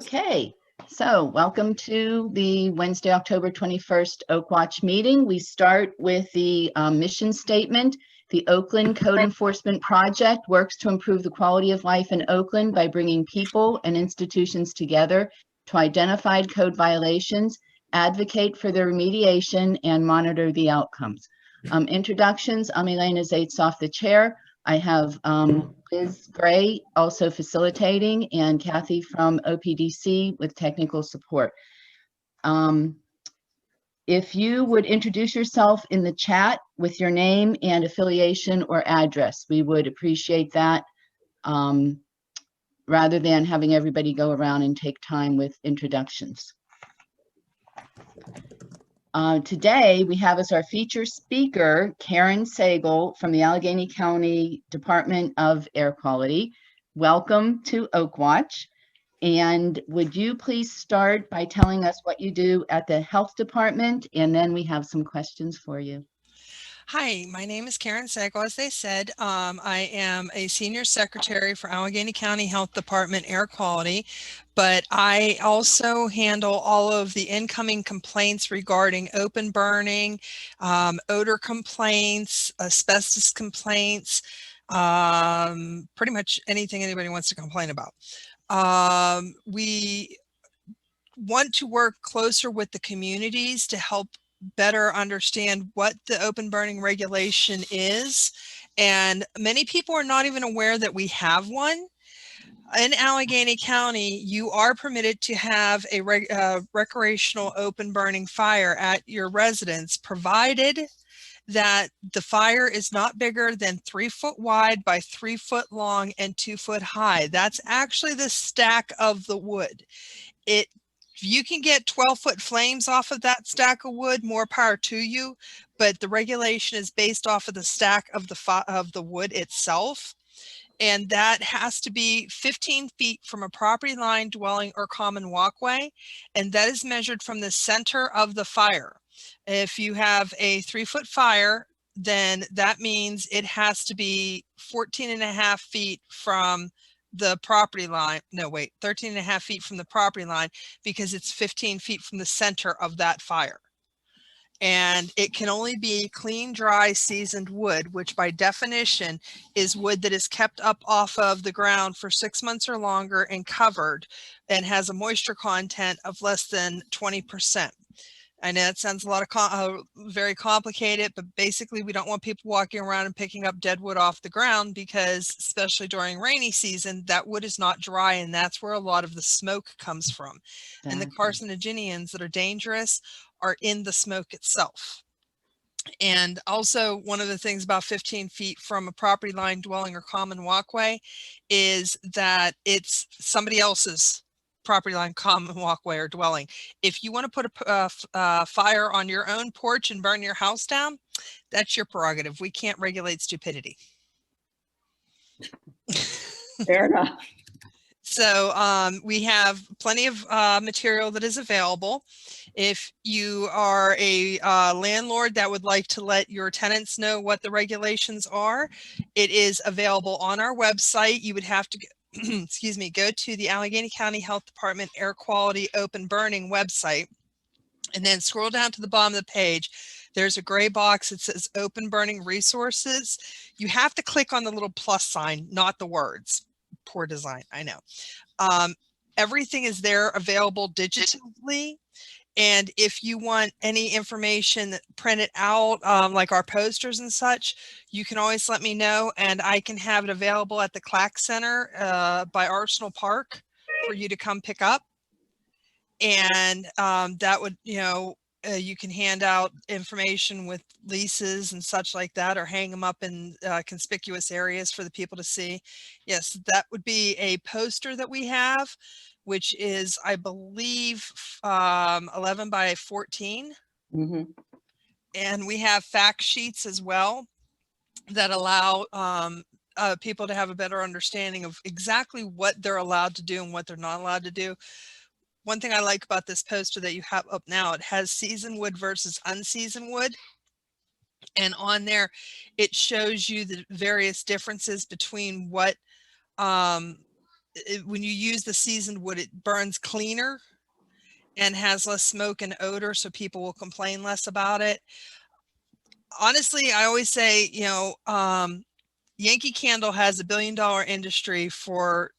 Okay, so welcome to the Wednesday, October 21st Oakwatch meeting. We start with the mission statement. The Oakland Code Enforcement Project works to improve the quality of life in Oakland by bringing people and institutions together to identify code violations, advocate for their remediation, and monitor the outcomes. Introductions, I'm Elena Zaitsoff, the chair. I have Liz Gray also facilitating and Kathy from OPDC with technical support. If you would introduce yourself in the chat with your name and affiliation or address, we would appreciate that rather than having everybody go around and take time with introductions. Today, we have as our feature speaker, Karen Sagal from the Allegheny County Department of Air Quality. Welcome to Oakwatch. And would you please start by telling us what you do at the health department, and then we have some questions for you. Hi, my name is Karen Sagal. As they said, I am a senior secretary for Allegheny County Health Department Air Quality, but I also handle all of the incoming complaints regarding open burning, odor complaints, asbestos complaints, pretty much anything anybody wants to complain about. We want to work closer with the communities to help better understand what the open burning regulation is. And many people are not even aware that we have one. In Allegheny County, you are permitted to have a recreational open burning fire at your residence, provided that the fire is not bigger than 3 foot wide by 3 foot long and 2 foot high. That's actually the stack of the wood. You can get 12-foot flames off of that stack of wood, more power to you, but the regulation is based off of the stack of the wood itself. And that has to be 15 feet from a property line, dwelling, or common walkway. And that is measured from the center of the fire. If you have a 3-foot fire, then that means it has to be 14.5 feet from the property line. No, wait, 13.5 feet from the property line, because it's 15 feet from the center of that fire. And it can only be clean, dry, seasoned wood, which by definition is wood that is kept up off of the ground for 6 months or longer and covered and has a moisture content of less than 20%. I know it sounds a lot of very complicated, but basically we don't want people walking around and picking up dead wood off the ground, because especially during rainy season, that wood is not dry, and that's where a lot of the smoke comes from. And the carcinogens that are dangerous are in the smoke itself. And also, one of the things about 15 feet from a property line, dwelling, or common walkway is that it's somebody else's property line, common walkway, or dwelling. If you want to put a fire on your own porch and burn your house down, that's your prerogative. We can't regulate stupidity. Fair enough. So we have plenty of material that is available. If you are a landlord that would like to let your tenants know what the regulations are, it is available on our website. You would have to excuse me, go to the Allegheny County Health Department Air Quality Open Burning website, and then scroll down to the bottom of the page. There's a gray box that says Open Burning Resources. You have to click on the little plus sign, not the words. Poor design, I know. Everything is there available digitally. And if you want any information printed out, like our posters and such, you can always let me know, and I can have it available at the Clack Center by Arsenal Park for you to come pick up. And that would, you can hand out information with leases and such like that, or hang them up in conspicuous areas for the people to see. Yes, that would be a poster that we have, which is, I believe, 11 by 14. Mm-hmm. And we have fact sheets as well that allow people to have a better understanding of exactly what they're allowed to do and what they're not allowed to do. One thing I like about this poster that you have up now, it has seasoned wood versus unseasoned wood. And on there, it shows you the various differences between what when you use the seasoned wood, it burns cleaner and has less smoke and odor, so people will complain less about it. Honestly, I always say, Yankee Candle has $1 billion industry for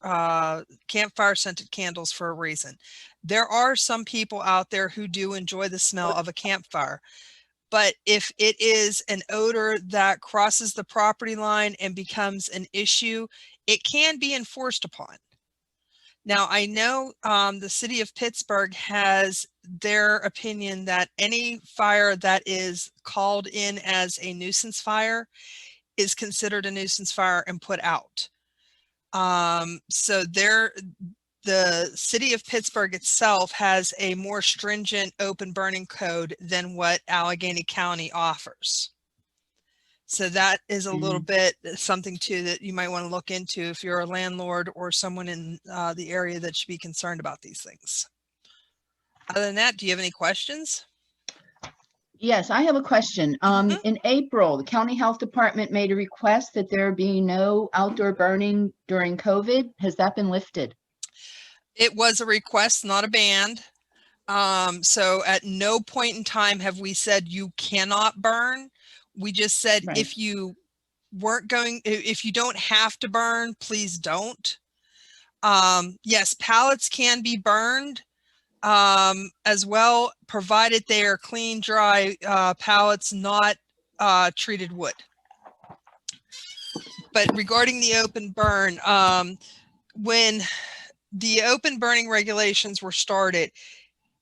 campfire scented candles for a reason. There are some people out there who do enjoy the smell of a campfire, but if it is an odor that crosses the property line and becomes an issue, it can be enforced upon. Now, I know the city of Pittsburgh has their opinion that any fire that is called in as a nuisance fire is considered a nuisance fire and put out. So the city of Pittsburgh itself has a more stringent open burning code than what Allegheny County offers. So that is a little bit something too that you might want to look into if you're a landlord or someone in the area that should be concerned about these things. Other than that, do you have any questions? Yes, I have a question. In April, the county health department made a request that there be no outdoor burning during COVID. Has that been lifted? It was a request, not a ban. So at no point in time have we said you cannot burn. We just said if you if you don't have to burn, please don't. Yes, pallets can be burned as well, provided they are clean, dry pallets, not treated wood. But regarding the open burn, when the open burning regulations were started,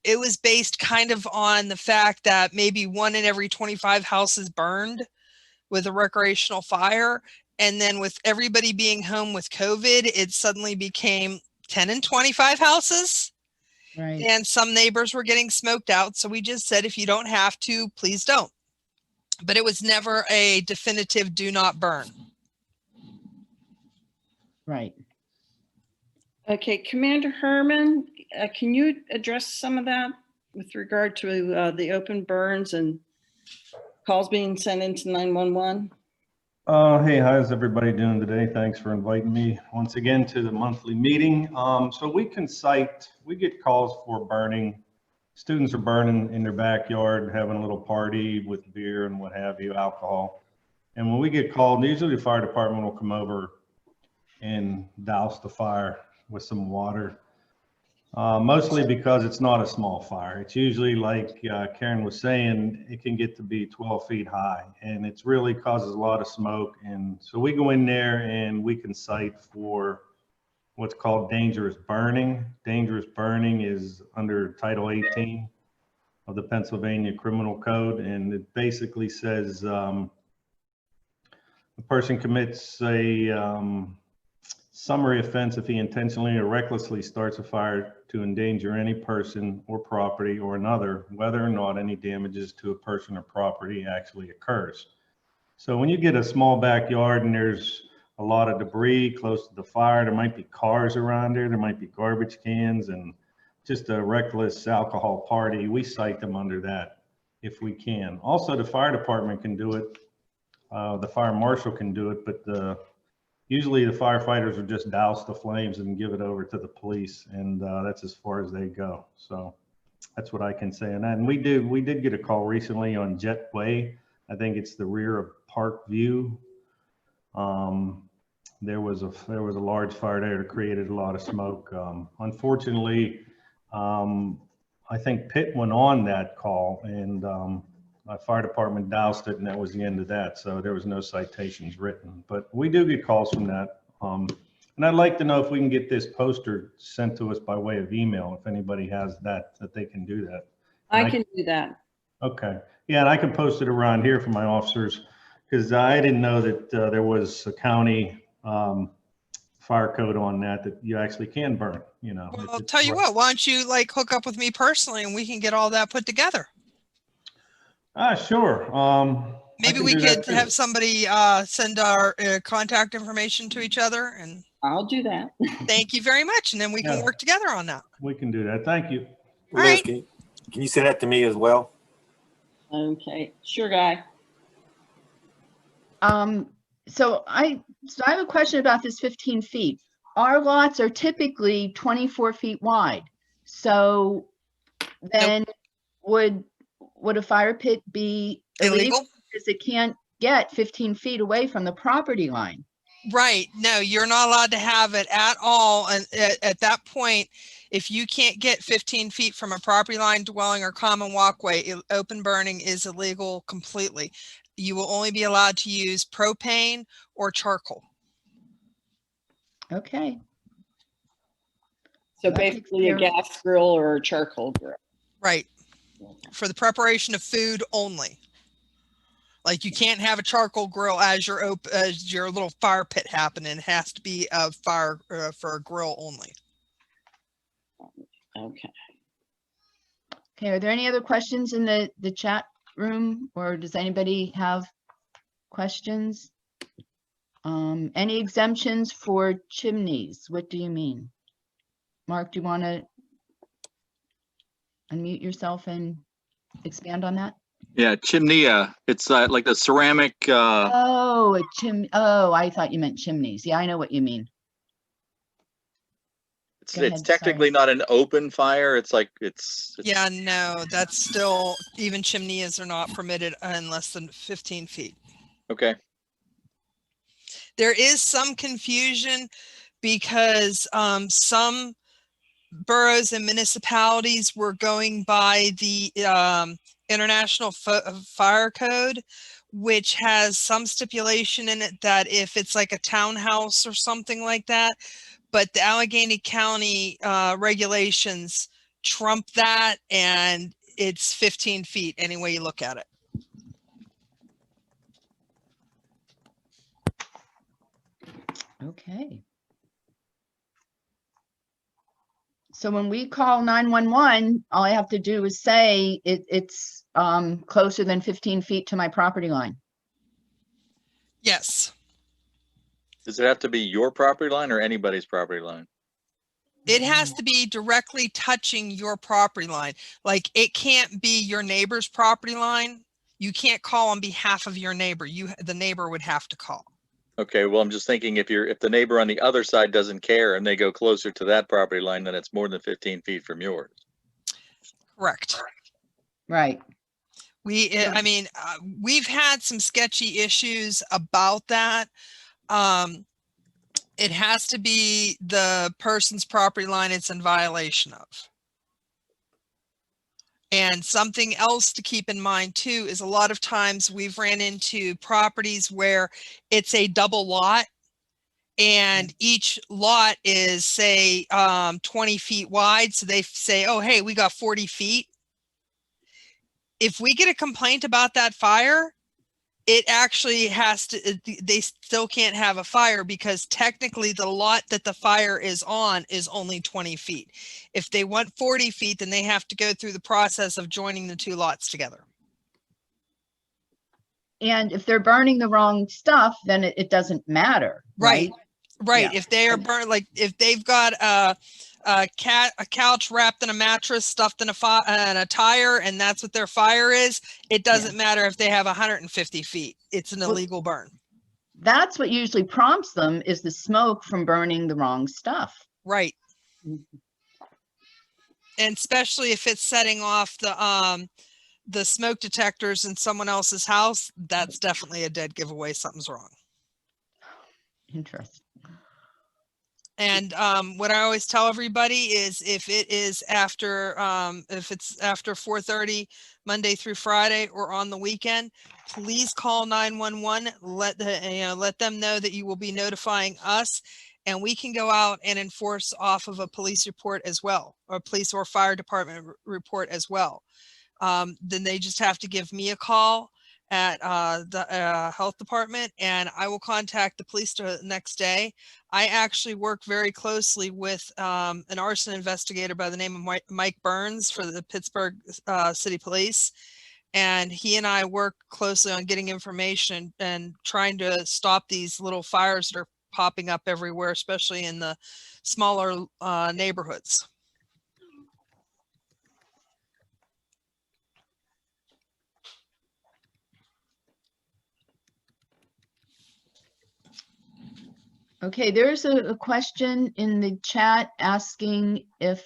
it was based kind of on the fact that maybe 1 in every 25 houses burned with a recreational fire. And then with everybody being home with COVID, it suddenly became 10 in 25 houses. Right. And some neighbors were getting smoked out. So we just said, if you don't have to, please don't. But it was never a definitive do not burn. Right. Okay, Commander Herman, can you address some of that with regard to the open burns and calls being sent into 911? Hey, how's everybody doing today? Thanks for inviting me once again to the monthly meeting. So we get calls for burning. Students are burning in their backyard, having a little party with beer and what have you, alcohol. And when we get called, usually the fire department will come over and douse the fire with some water. Mostly because it's not a small fire. It's usually, like Karen was saying, it can get to be 12 feet high, and it really causes a lot of smoke. And so we go in there and we can cite for what's called dangerous burning. Dangerous burning is under Title 18 of the Pennsylvania Criminal Code, and it basically says a person commits a summary offense if he intentionally or recklessly starts a fire to endanger any person or property or another, whether or not any damages to a person or property actually occurs. So when you get a small backyard and there's a lot of debris close to the fire, there might be cars around there might be garbage cans, and just a reckless alcohol party, we cite them under that if we can. Also, the fire department can do it. The fire marshal can do it, but usually the firefighters will just douse the flames and give it over to the police, and that's as far as they go. So that's what I can say on that. And we did get a call recently on Jetway. I think it's the rear of Park View. There was a large fire there that created a lot of smoke. Unfortunately, I think Pitt went on that call, and my fire department doused it, and that was the end of that. So there was no citations written, but we do get calls from that. And I'd like to know if we can get this poster sent to us by way of email. If anybody has that they can do that. I can do that. Okay. Yeah, and I can post it around here for my officers, because I didn't know that there was a county fire code on that you actually can burn, Well, I'll tell you what, why don't you hook up with me personally and we can get all that put together. Sure. Maybe we could have somebody send our contact information to each other, and I'll do that. Thank you very much. And then we can work together on that. We can do that. Thank you. All right. Can you send that to me as well? Okay, sure, guy. So I have a question about this 15 feet. our lots are typically 24 feet wide. So then would a fire pit be illegal? Illegal? Because it can't get 15 feet away from the property line. Right. No, you're not allowed to have it at all. And at that point, if you can't get 15 feet from a property line, dwelling, or common walkway, open burning is illegal completely. You will only be allowed to use propane or charcoal. Okay. So That takes basically a care of- gas grill or a charcoal grill. Right. For the preparation of food only. Like you can't have a charcoal grill as your little fire pit happening. It has to be a fire for a grill only. Okay. Okay, are there any other questions in the chat room, or does anybody have questions? Any exemptions for chimneys? What do you mean? Mark, do you want to unmute yourself and expand on that? Yeah, chimney. It's like the ceramic. Oh, oh, I thought you meant chimneys. Yeah, I know what you mean. It's Go it's ahead, technically not an open fire. It's like it's Yeah, no, that's still, even chimneys are not permitted in less than 15 feet. okay. There is some confusion because some boroughs and municipalities were going by the International Fire Code, which has some stipulation in it that if it's like a townhouse or something like that, but the Allegheny County regulations trump that, and it's 15 feet any way you look at it. Okay. So when we call 911, all I have to do is say it's closer than 15 feet to my property line. Yes. Does it have to be your property line or anybody's property line? It has to be directly touching your property line. Like it can't be your neighbor's property line. You can't call on behalf of your neighbor. The neighbor would have to call. Okay, well, I'm just thinking if the neighbor on the other side doesn't care and they go closer to that property line, then it's more than 15 feet from yours. Correct. Right. I mean, we've had some sketchy issues about that. It has to be the person's property line it's in violation of. And something else to keep in mind too is a lot of times we've ran into properties where it's a double lot and each lot is say 20 feet wide. So they say, oh, hey, we got 40 feet. If we get a complaint about that fire, it actually has to, they still can't have a fire because technically the lot that the fire is on is only 20 feet. If they want 40 feet, then they have to go through the process of joining the two lots together. And if they're burning the wrong stuff, then it doesn't matter, right? Right. Yeah. If they are burnt, like if they've got a couch wrapped in a mattress, stuffed in a tire, and that's what their fire is, it doesn't matter if they have 150 feet. It's an illegal burn. That's what usually prompts them, is the smoke from burning the wrong stuff. Right. And especially if it's setting off the smoke detectors in someone else's house, that's definitely a dead giveaway. Something's wrong. Interesting. And what I always tell everybody is if it's after 4:30 Monday through Friday or on the weekend, please call 911. Let them know that you will be notifying us, and we can go out and enforce off of a police report as well, or police or fire department report as well. Then they just have to give me a call at the health department, and I will contact the police the next day. I actually work very closely with an arson investigator by the name of Mike Burns for the Pittsburgh City Police. And he and I work closely on getting information and trying to stop these little fires that are popping up everywhere, especially in the smaller neighborhoods. Okay, there's a question in the chat asking if,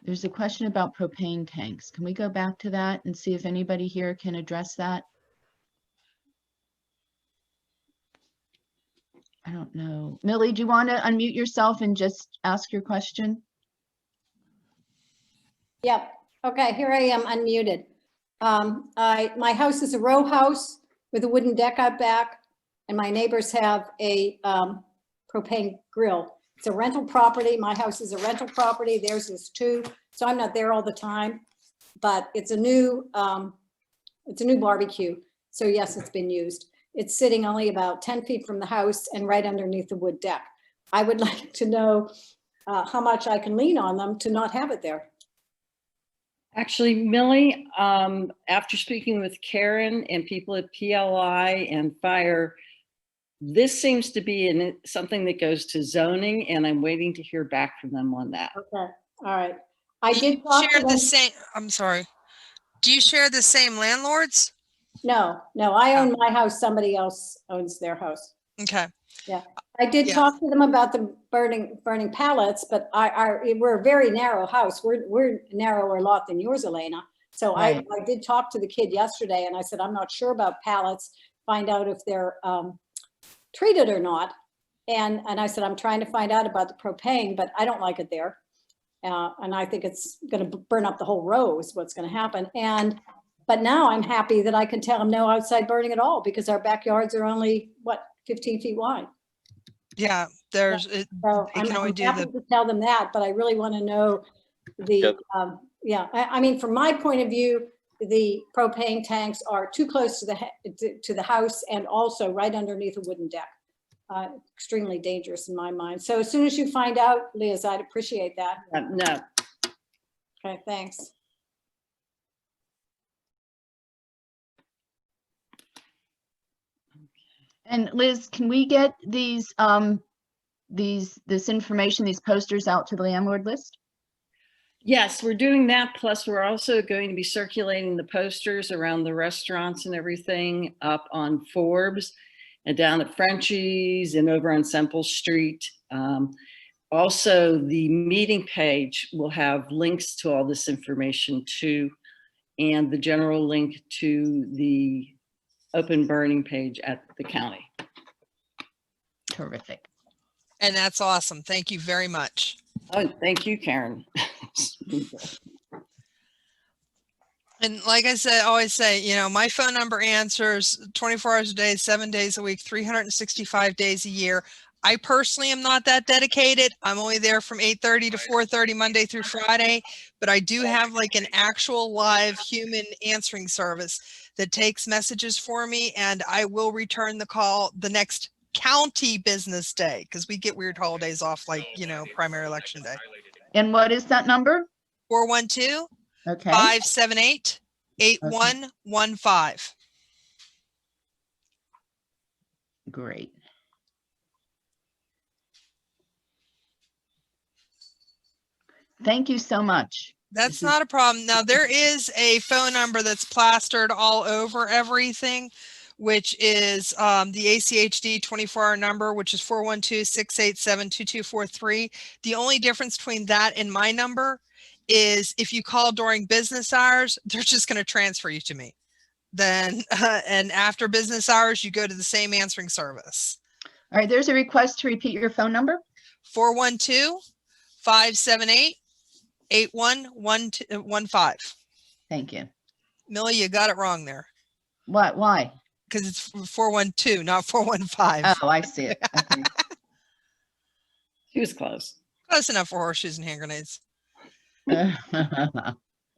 there's a question about propane tanks. Can we go back to that and see if anybody here can address that? I don't know. Millie, do you want to unmute yourself and just ask your question? Yep. Okay, here I am unmuted. My house is a row house with a wooden deck out back, and my neighbors have a propane grill. It's a rental property. My house is a rental property. Theirs is too. So I'm not there all the time, but it's a new barbecue. So yes, it's been used. It's sitting only about 10 feet from the house and right underneath the wood deck. I would like to know how much I can lean on them to not have it there. Actually, Millie, after speaking with Karen and people at PLI and fire, this seems to be something that goes to zoning, and I'm waiting to hear back from them on that. Okay, all right. I Do you did talk share to the them. same, I'm sorry. Do you share the same landlords? No, I own my house. Somebody else owns their house. Okay. I did Yeah. talk to them about the burning pallets, but we're a very narrow house. We're a narrower lot than yours, Elena. So Right. I did talk to the kid yesterday and I said, I'm not sure about pallets, find out if they're treated or not. And I said, I'm trying to find out about the propane, but I don't like it there. And I think it's going to burn up the whole row is what's going to happen. But now I'm happy that I can tell them no outside burning at all because our backyards are only, 15 feet wide. Yeah, there's, it So They can only do happy to tell them that, but I really want to know Yep. I mean, from my point of view, the propane tanks are too close to the house and also right underneath a wooden deck. Extremely dangerous in my mind. So as soon as you find out, Liz, I'd appreciate that. No, Okay, thanks. And Liz, can we get this information, these posters out to the landlord list? yes, we're doing that. Plus, we're also going to be circulating the posters around the restaurants and everything up on Forbes and down at Frenchie's and over on Semple Street. Also, the meeting page will have links to all this information too, and the general link to the open burning page at the county. Terrific. And that's awesome. Thank you very much. Oh, thank you, Karen. And like I said, always say, my phone number answers 24 hours a day, 7 days a week, 365 days a year. I personally am not that dedicated. I'm only there from 8:30 to 4:30 Monday through Friday, but I do have like an actual live human answering service that takes messages for me, and I will return the call the next county business day because we get weird holidays off like, primary election day. And what is that number? 412 Okay. 578 8115. Great. Thank you so much. That's not a problem. Now, there is a phone number that's plastered all over everything, which is the ACHD 24-hour number, which is 412-687-2243. The only difference between that and my number is if you call during business hours, they're just going to transfer you to me. Then, and after business hours, you go to the same answering service. All right, there's a request to repeat your phone number. 412-578-8115. Thank you. Millie, you got it wrong there. What? Why? Because it's 412, not 415. Oh, I see it. Okay. She was close. Close enough for horseshoes and hand grenades. I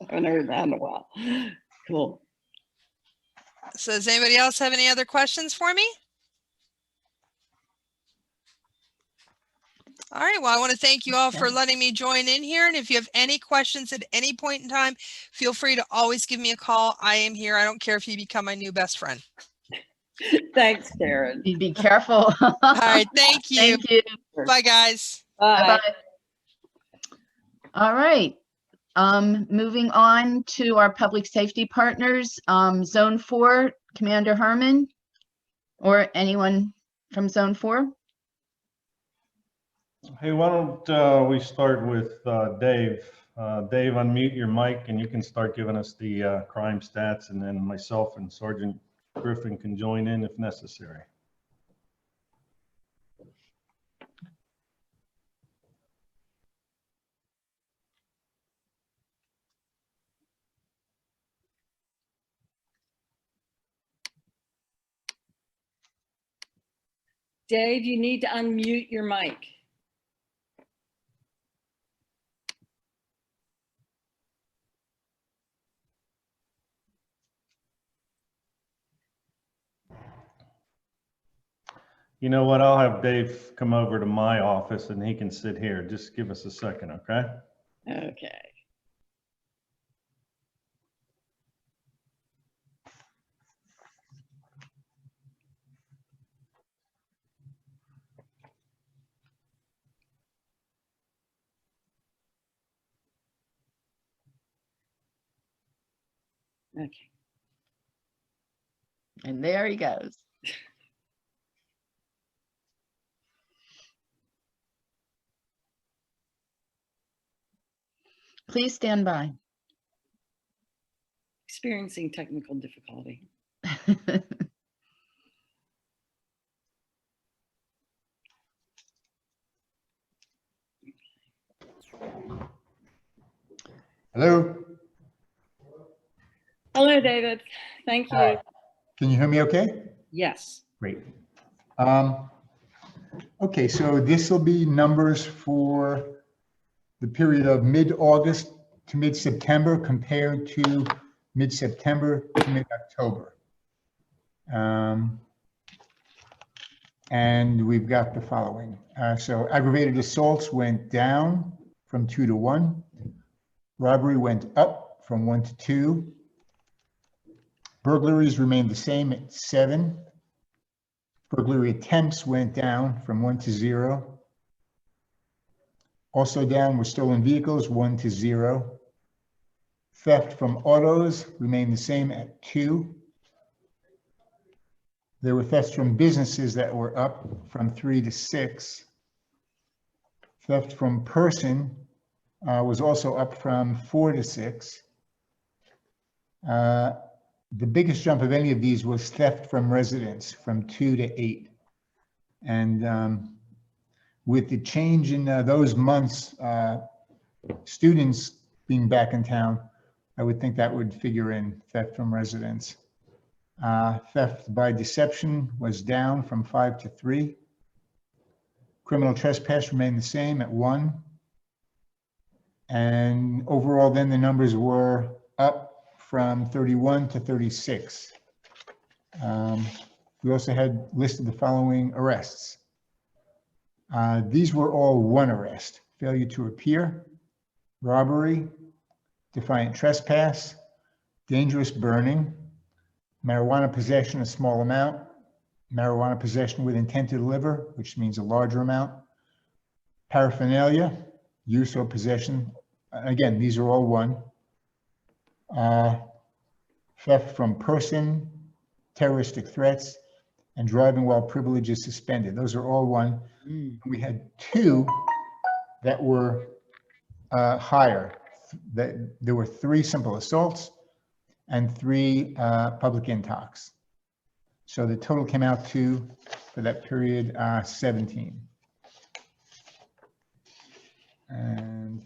haven't heard that in a while. Cool. So does anybody else have any other questions for me? All right, well, I want to thank you all for letting me join in here. And if you have any questions at any point in time, feel free to always give me a call. I am here. I don't care if you become my new best friend. Thanks, Karen. You be careful. All right, thank you. Thank you. Bye, guys. Bye. Bye-bye. All right. Moving on to our public safety partners, Zone 4, Commander Herman, or anyone from Zone 4. Hey, why don't we start with Dave? Dave, unmute your mic and you can start giving us the crime stats, and then myself and Sergeant Griffin can join in if necessary. Dave, you need to unmute your mic. You know what? I'll have Dave come over to my office and he can sit here. Just give us a second, okay? Okay. Okay. And there he goes. Please stand by. Experiencing technical difficulty. Hello? Hello, David. Thank you. Hi. Can you hear me okay? Yes. Great. Okay, so this will be numbers for the period of mid-August to mid-September compared to mid-September to mid-October. And we've got the following. So aggravated assaults went down from 2 to 1. Robbery went up from 1 to 2. Burglaries remained the same at 7. Burglary attempts went down from 1 to 0. Also down were stolen vehicles, 1 to 0. Theft from autos remained the same at 2. There were thefts from businesses that were up from 3 to 6. Theft from person was also up from 4 to 6. The biggest jump of any of these was theft from residents from 2 to 8. And with the change in those months, students being back in town, I would think that would figure in theft from residents. Theft by deception was down from 5 to 3. Criminal trespass remained the same at 1. And overall, then the numbers were up from 31 to 36. We also had listed the following arrests. These were all one arrest: failure to appear, robbery, defiant trespass, dangerous burning, marijuana possession, a small amount, marijuana possession with intent to deliver, which means a larger amount, paraphernalia, use or possession. Again, these are all one. Theft from person, terroristic threats, and driving while privilege is suspended. Those are all one. We had 2 that were higher. There were 3 simple assaults and 3 public intox. So the total came out to, for that period, 17. And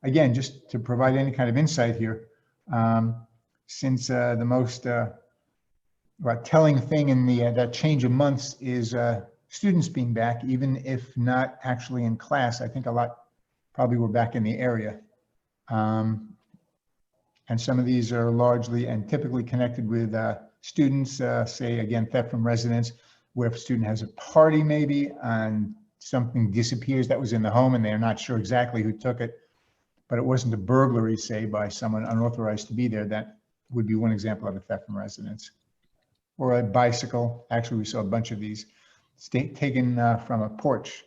again, just to provide any kind of insight here, since the most telling thing in that change of months is students being back, even if not actually in class, I think a lot probably were back in the area. And some of these are largely and typically connected with students, say again, theft from residents, where if a student has a party maybe and something disappears that was in the home and they're not sure exactly who took it, but it wasn't a burglary, say, by someone unauthorized to be there, that would be one example of a theft from residence. Or a bicycle. Actually, we saw a bunch of these taken from a porch.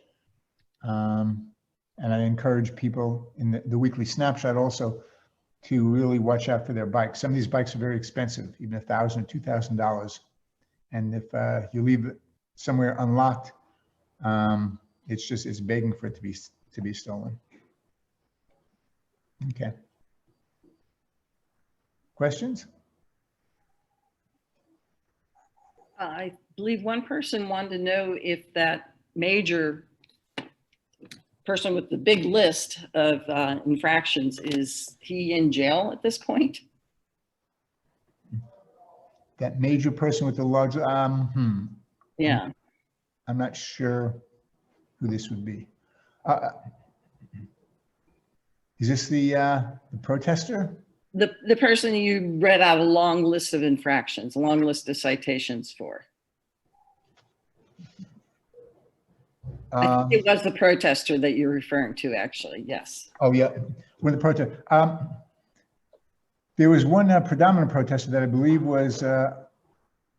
And I encourage people in the weekly snapshot also to really watch out for their bikes. Some of these bikes are very expensive, even $1,000 or $2,000. And if you leave it somewhere unlocked, It's just, it's begging for it to be stolen. Okay. Questions? I believe one person wanted to know if that major person with the big list of infractions, is he in jail at this point? That major person with the large, Yeah. I'm not sure who this would be. Is this the protester? The person you read out a long list of infractions, a long list of citations for. I think it was the protester that you're referring to, actually. Yes. Oh, yeah, with the protest. There was one predominant protester that I believe was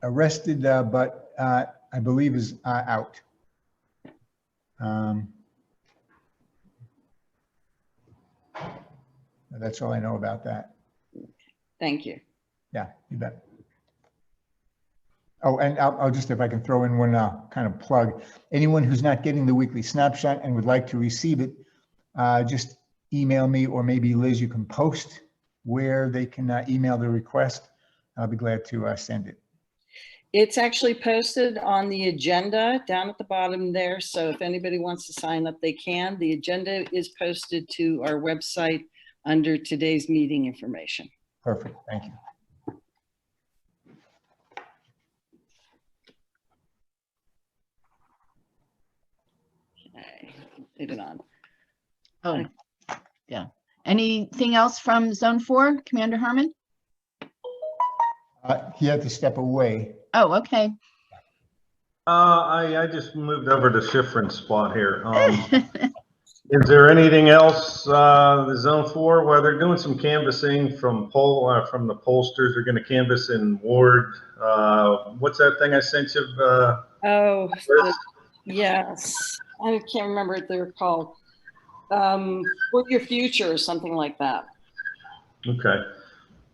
arrested, but I believe is out. That's all I know about that. Thank you. Yeah, you bet. Oh, and I'll just, if I can throw in one kind of plug, anyone who's not getting the weekly snapshot and would like to receive it, just email me, or maybe Liz, you can post where they can email the request. I'll be glad to send it. It's actually posted on the agenda down at the bottom there. So if anybody wants to sign up, they can. The agenda is posted to our website under today's meeting information. Perfect, thank you. Okay, leave it on. Oh, yeah. Anything else from Zone 4, Commander Herman? He had to step away. Oh, okay. I just moved over to Schifrin's spot here. Is there anything else, the Zone 4, where they're doing some canvassing from the pollsters, they're going to canvass in Ward. What's that thing I sent you? Yes. I can't remember what they're called. For Your Future or something like that. Okay.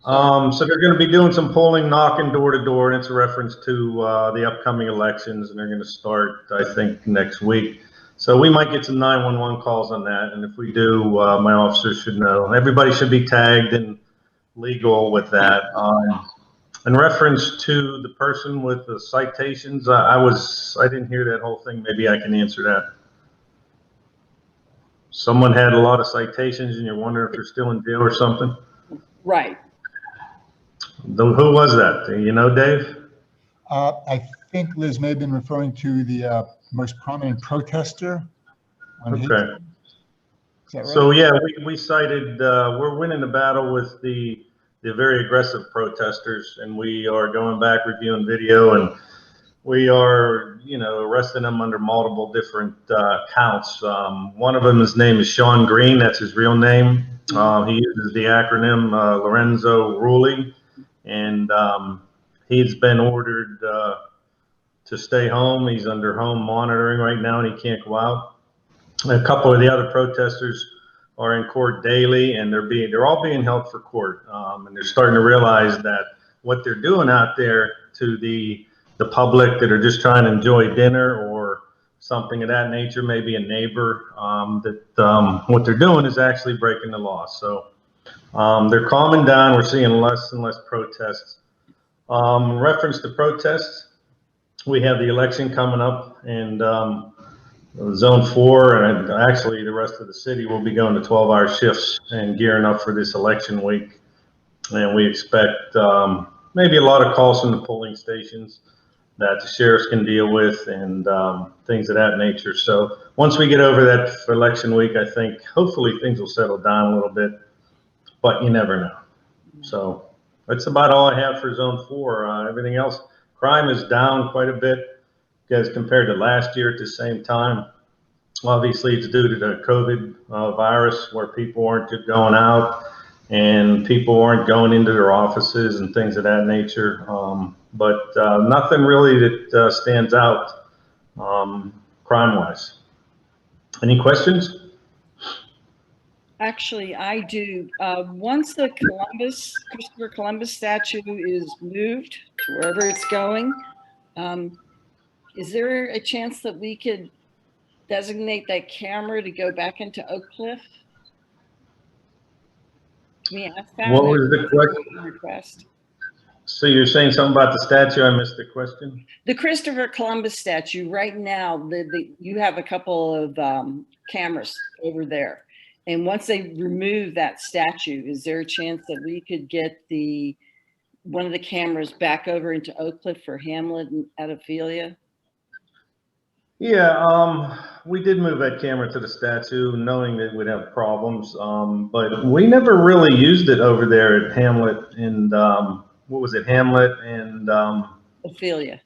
So they're going to be doing some polling, knocking door to door, and it's a reference to the upcoming elections, and they're going to start, I think, next week. So we might get some 911 calls on that, and if we do, my officers should know. Everybody should be tagged and legal with that. In reference to the person with the citations, I didn't hear that whole thing. Maybe I can answer that. Someone had a lot of citations, and you're wondering if they're still in jail or something. Right. Who was that? Do you know, Dave? I think Liz may have been referring to the most prominent protester. On hate. Okay. Is that right? So yeah, we cited, we're winning the battle with the very aggressive protesters, and we are going back reviewing video, and we are, arresting them under multiple different counts. One of them, his name is Sean Green. That's his real name. He uses the acronym Lorenzo Rulli, and he's been ordered to stay home. He's under home monitoring right now, and he can't go out. A couple of the other protesters are in court daily, and they're all being held for court. And they're starting to realize that what they're doing out there to the public that are just trying to enjoy dinner or something of that nature, maybe a neighbor, what they're doing is actually breaking the law. So they're calming down. We're seeing less and less protests. In reference to protests, we have the election coming up, and Zone 4 and actually the rest of the city will be going to 12-hour shifts and gearing up for this election week. And we expect maybe a lot of calls from the polling stations that the sheriffs can deal with, and things of that nature. So once we get over that for election week, I think hopefully things will settle down a little bit, but you never know. So that's about all I have for Zone 4. Everything else, crime is down quite a bit as compared to last year at the same time. Obviously, it's due to the COVID virus, where people aren't going out and people aren't going into their offices and things of that nature. But nothing really that stands out crime-wise. Any questions? Actually, I do. Once the Christopher Columbus statue is moved to wherever it's going, is there a chance that we could designate that camera to go back into Oak Cliff? Can we ask that? What was the question? Request. So you're saying something about the statue? I missed the question. The Christopher Columbus statue, right now, you have a couple of cameras over there. And once they remove that statue, is there a chance that we could get one of the cameras back over into Oak Cliff for Hamlet and Ophelia? Yeah, we did move that camera to the statue knowing that we'd have problems. But we never really used it over there at Hamlet and, what was it, Hamlet and Ophelia.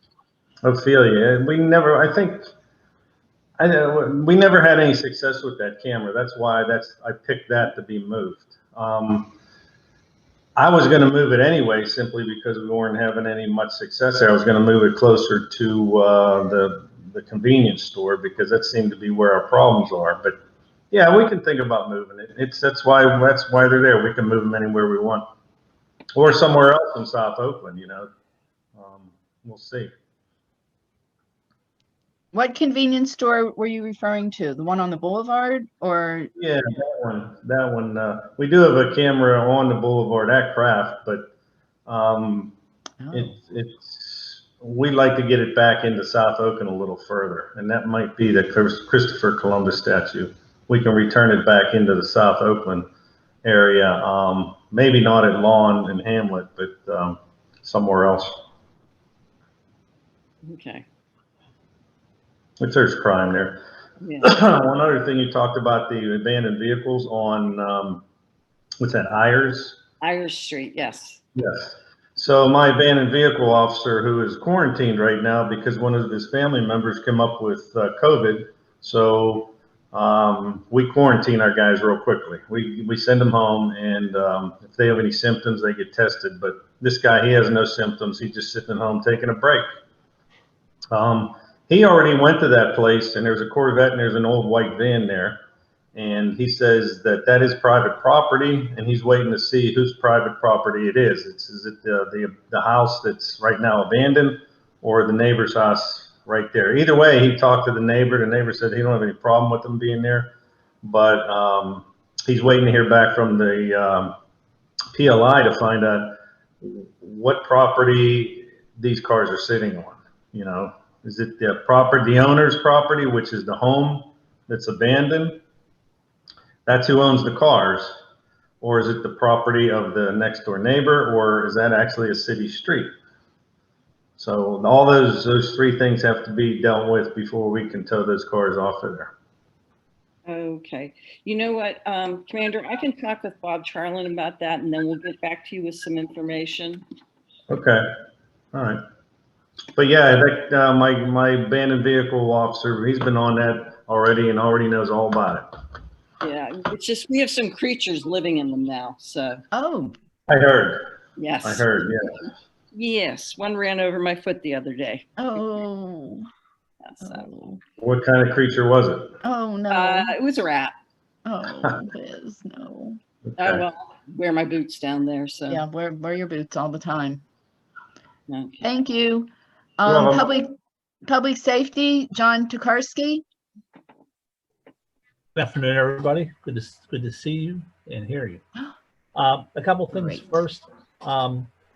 Ophelia. And we never, we never had any success with that camera. That's why I picked that to be moved. I was going to move it anyway, simply because we weren't having any much success there. I was going to move it closer to the convenience store because that seemed to be where our problems are. But yeah, we can think about moving it. That's why they're there. We can move them anywhere we want, or somewhere else in South Oakland. You know, we'll see. What convenience store were you referring to? The one on the boulevard, or? Yeah, that one. We do have a camera on the boulevard at Kraft, but we like to get it back into South Oakland a little further, and that might be the Christopher Columbus statue. We can return it back into the South Oakland area. Maybe not at Lawn and Hamlet, but somewhere else. Okay. If there's crime there. Yeah. One other thing, you talked about the abandoned vehicles on, what's that, Ayers? Irish Street, yes. Yes. So my abandoned vehicle officer, who is quarantined right now because one of his family members came up with COVID, so we quarantine our guys real quickly. We send them home, and if they have any symptoms, they get tested. But this guy, he has no symptoms. He's just sitting at home taking a break. He already went to that place, and there's a Corvette and there's an old white van there. And he says that is private property, and he's waiting to see whose private property it is. Is it the house that's right now abandoned, or the neighbor's house right there? Either way, he talked to the neighbor. The neighbor said he don't have any problem with them being there, but he's waiting to hear back from the PLI to find out what property these cars are sitting on. You know, is it the owner's property, which is the home that's abandoned? That's who owns the cars. Or is it the property of the next door neighbor, or is that actually a city street? So all those three things have to be dealt with before we can tow those cars off of there. Okay. You know what, Commander, I can talk with Bob Charlin about that, and then we'll get back to you with some information. Okay. All right. But yeah, my abandoned vehicle officer, he's been on that already and already knows all about it. Yeah, it's just we have some creatures living in them now, so. Oh, I heard. Yes. I heard, yeah. Yes, one ran over my foot the other day. oh, So, oh, What kind of creature was it? oh, no. it was a rat. Oh, Liz, no. Oh, Okay. well, wear my boots down there, so. Yeah, wear your boots all the time. Okay. Thank you. You're welcome. Public safety, John Tokarski. Good afternoon, everybody. Good to see you and hear you. A couple things. Great. First.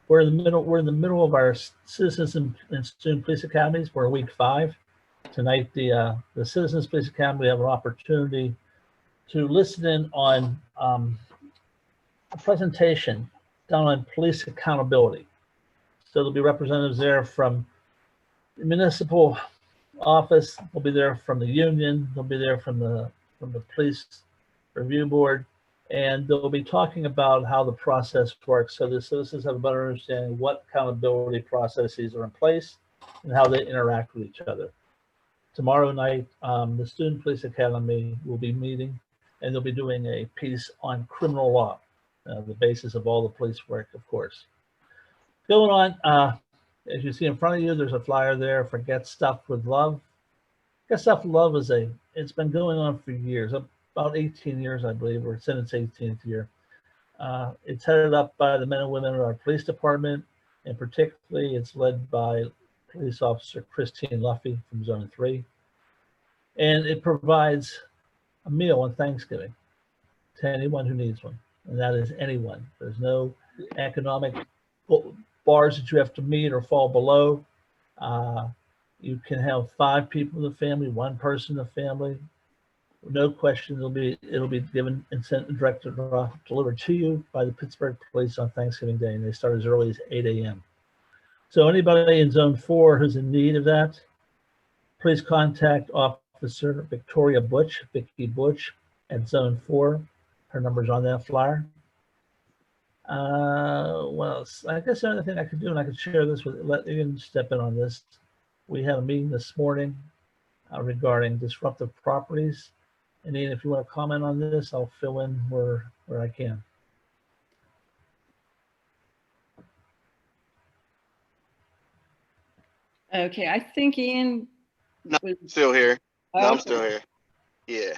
We're in the middle of our Citizens and Student Police Academies. We're week 5. Tonight, the Citizens Police Academy, we have an opportunity to listen in on a presentation down on police accountability. So there'll be representatives there from the municipal office. They'll be there from the union. They'll be there from the police review board. And they'll be talking about how the process works, so the citizens have a better understanding what accountability processes are in place and how they interact with each other. Tomorrow night, the Student Police Academy will be meeting, and they'll be doing a piece on criminal law, the basis of all the police work, of course. Going on, as you see in front of you, there's a flyer there for Get Stuff with Love. Get Stuff with Love it's been going on for years. About 18 years, I believe. We're in its 18th year. It's headed up by the men and women of our police department, and particularly it's led by police officer Christine Luffy from Zone 3. And it provides a meal on Thanksgiving to anyone who needs one. And that is anyone. There's no economic bars that you have to meet or fall below. You can have 5 people in the family, 1 person in the family. No question, it'll be given and sent directed delivered to you by the Pittsburgh Police on Thanksgiving Day, and they start as early as 8 a.m. So anybody in Zone 4 who's in need of that, please contact Officer Victoria Butch, Vicky Butch, at Zone 4. Her number's on that flyer. What else? I guess the other thing I could do, and I could share this with, let Ian step in on this. We had a meeting this morning regarding disruptive properties. And Ian, if you want to comment on this, I'll fill in where I can. Okay, I think Ian. No, was- I'm still here. No, I'm Okay. still here. Yeah.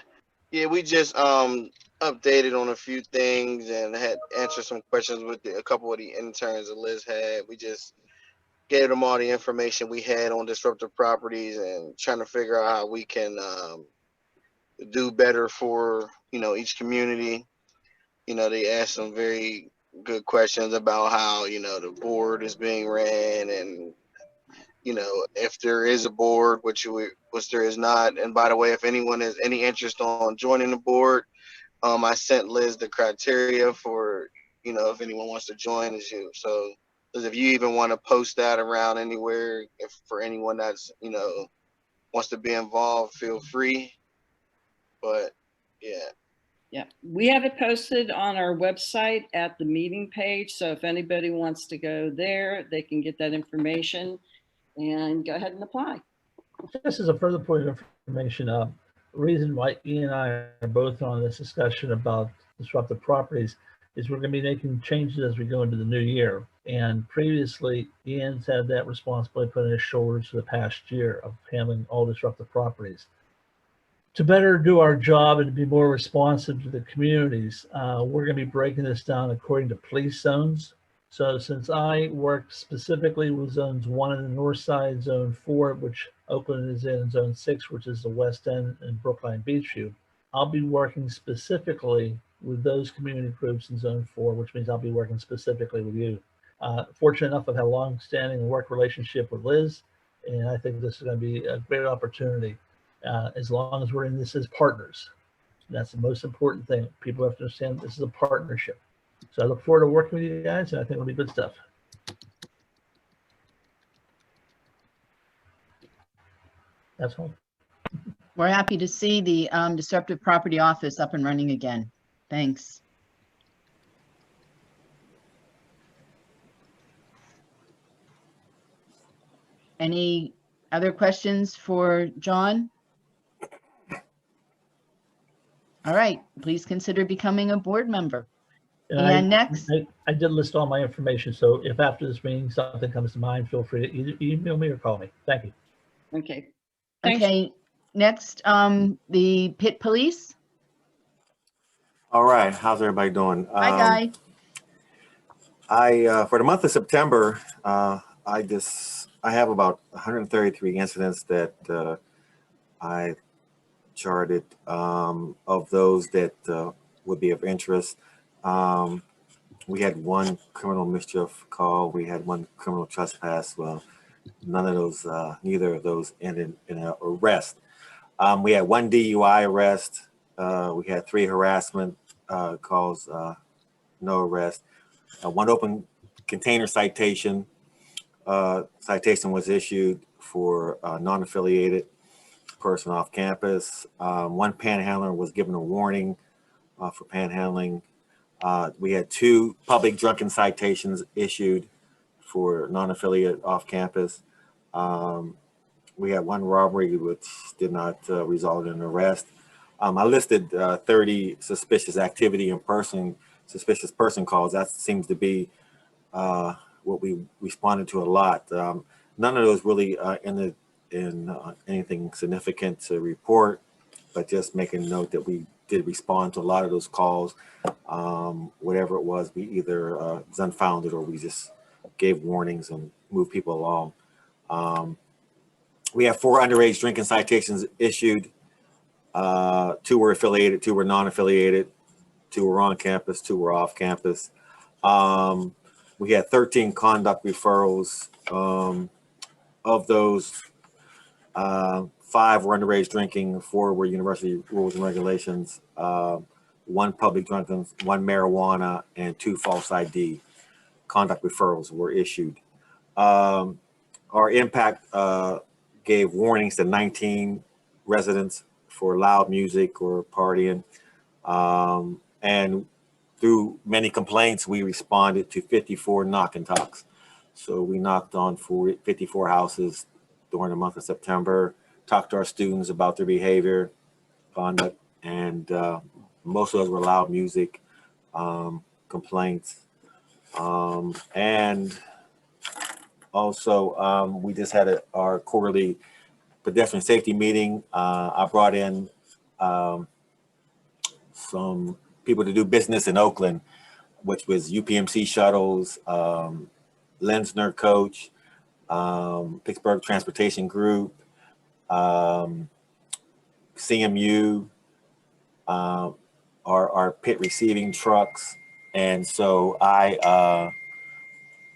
Yeah, we just updated on a few things and had answered some questions with a couple of the interns that Liz had. We just gave them all the information we had on disruptive properties and trying to figure out how we can do better for, you know, each community. You know, they asked some very good questions about how, you know, the board is being ran and, you know, if there is a board, which there is not. And by the way, if anyone has any interest on joining the board, I sent Liz the criteria for, you know, if anyone wants to join as you. So if you even want to post that around anywhere, if for anyone that's, you know, wants to be involved, feel free. But yeah. Yeah, we have it posted on our website at the meeting page. So if anybody wants to go there, they can get that information and go ahead and apply. This is a further point of information. The reason why Ian and I are both on this discussion about disruptive properties is we're going to be making changes as we go into the new year. And previously, Ian's had that responsibility put on his shoulders for the past year of handling all disruptive properties. To better do our job and to be more responsive to the communities, we're going to be breaking this down according to police zones. So since I work specifically with zones 1 in the north side, zone 4, which Oakland is in, zone 6, which is the west end and Brookline Beachview, I'll be working specifically with those community groups in zone 4, which means I'll be working specifically with you. Fortunate enough, I've had a long-standing work relationship with Liz, and I think this is going to be a great opportunity. As long as we're in this as partners. That's the most important thing. People have to understand this is a partnership. So I look forward to working with you guys, and I think it'll be good stuff. That's all. We're happy to see the disruptive property office up and running again. Thanks. Any other questions for John? All right, please consider becoming a board member. And next, I did list all my information, so if after this meeting something comes to mind, feel free to either email me or call me. Thank you. Okay. Thanks. okay, next, the Pitt Police. All right, how's everybody doing? Hi, Guy. For the month of September, I have about 133 incidents that I charted. Of those that would be of interest, we had 1 criminal mischief call. We had 1 criminal trespass. Well, none of those, neither of those ended in an arrest. We had 1 DUI arrest. We had 3 harassment calls, no arrest. 1 open container citation. Citation was issued for non-affiliated person off campus. 1 panhandler was given a warning for panhandling. We had 2 public drunken citations issued for non-affiliate off campus. We had 1 robbery which did not result in an arrest. I listed 30 suspicious activity in person, suspicious person calls. That seems to be what we responded to a lot. None of those really ended in anything significant to report, but just making note that we did respond to a lot of those calls. Whatever it was, we either was unfounded or we just gave warnings and moved people along. We have 4 underage drinking citations issued 2 were affiliated, 2 were non-affiliated, 2 were on campus, 2 were off campus. We had 13 conduct referrals. Of those, 5 were underage drinking, 4 were university rules and regulations, 1 public drunkenness, 1 marijuana, and 2 false ID conduct referrals were issued. Our impact gave warnings to 19 residents for loud music or partying. And through many complaints, we responded to 54 knock and talks. So we knocked on 54 houses during the month of September, talked to our students about their behavior, conduct, and most of those were loud music complaints. And also, we just had our quarterly pedestrian safety meeting. I brought in some people to do business in Oakland, which was UPMC shuttles, Lenzner Coach, Pittsburgh Transportation Group, CMU, our pit receiving trucks. And so I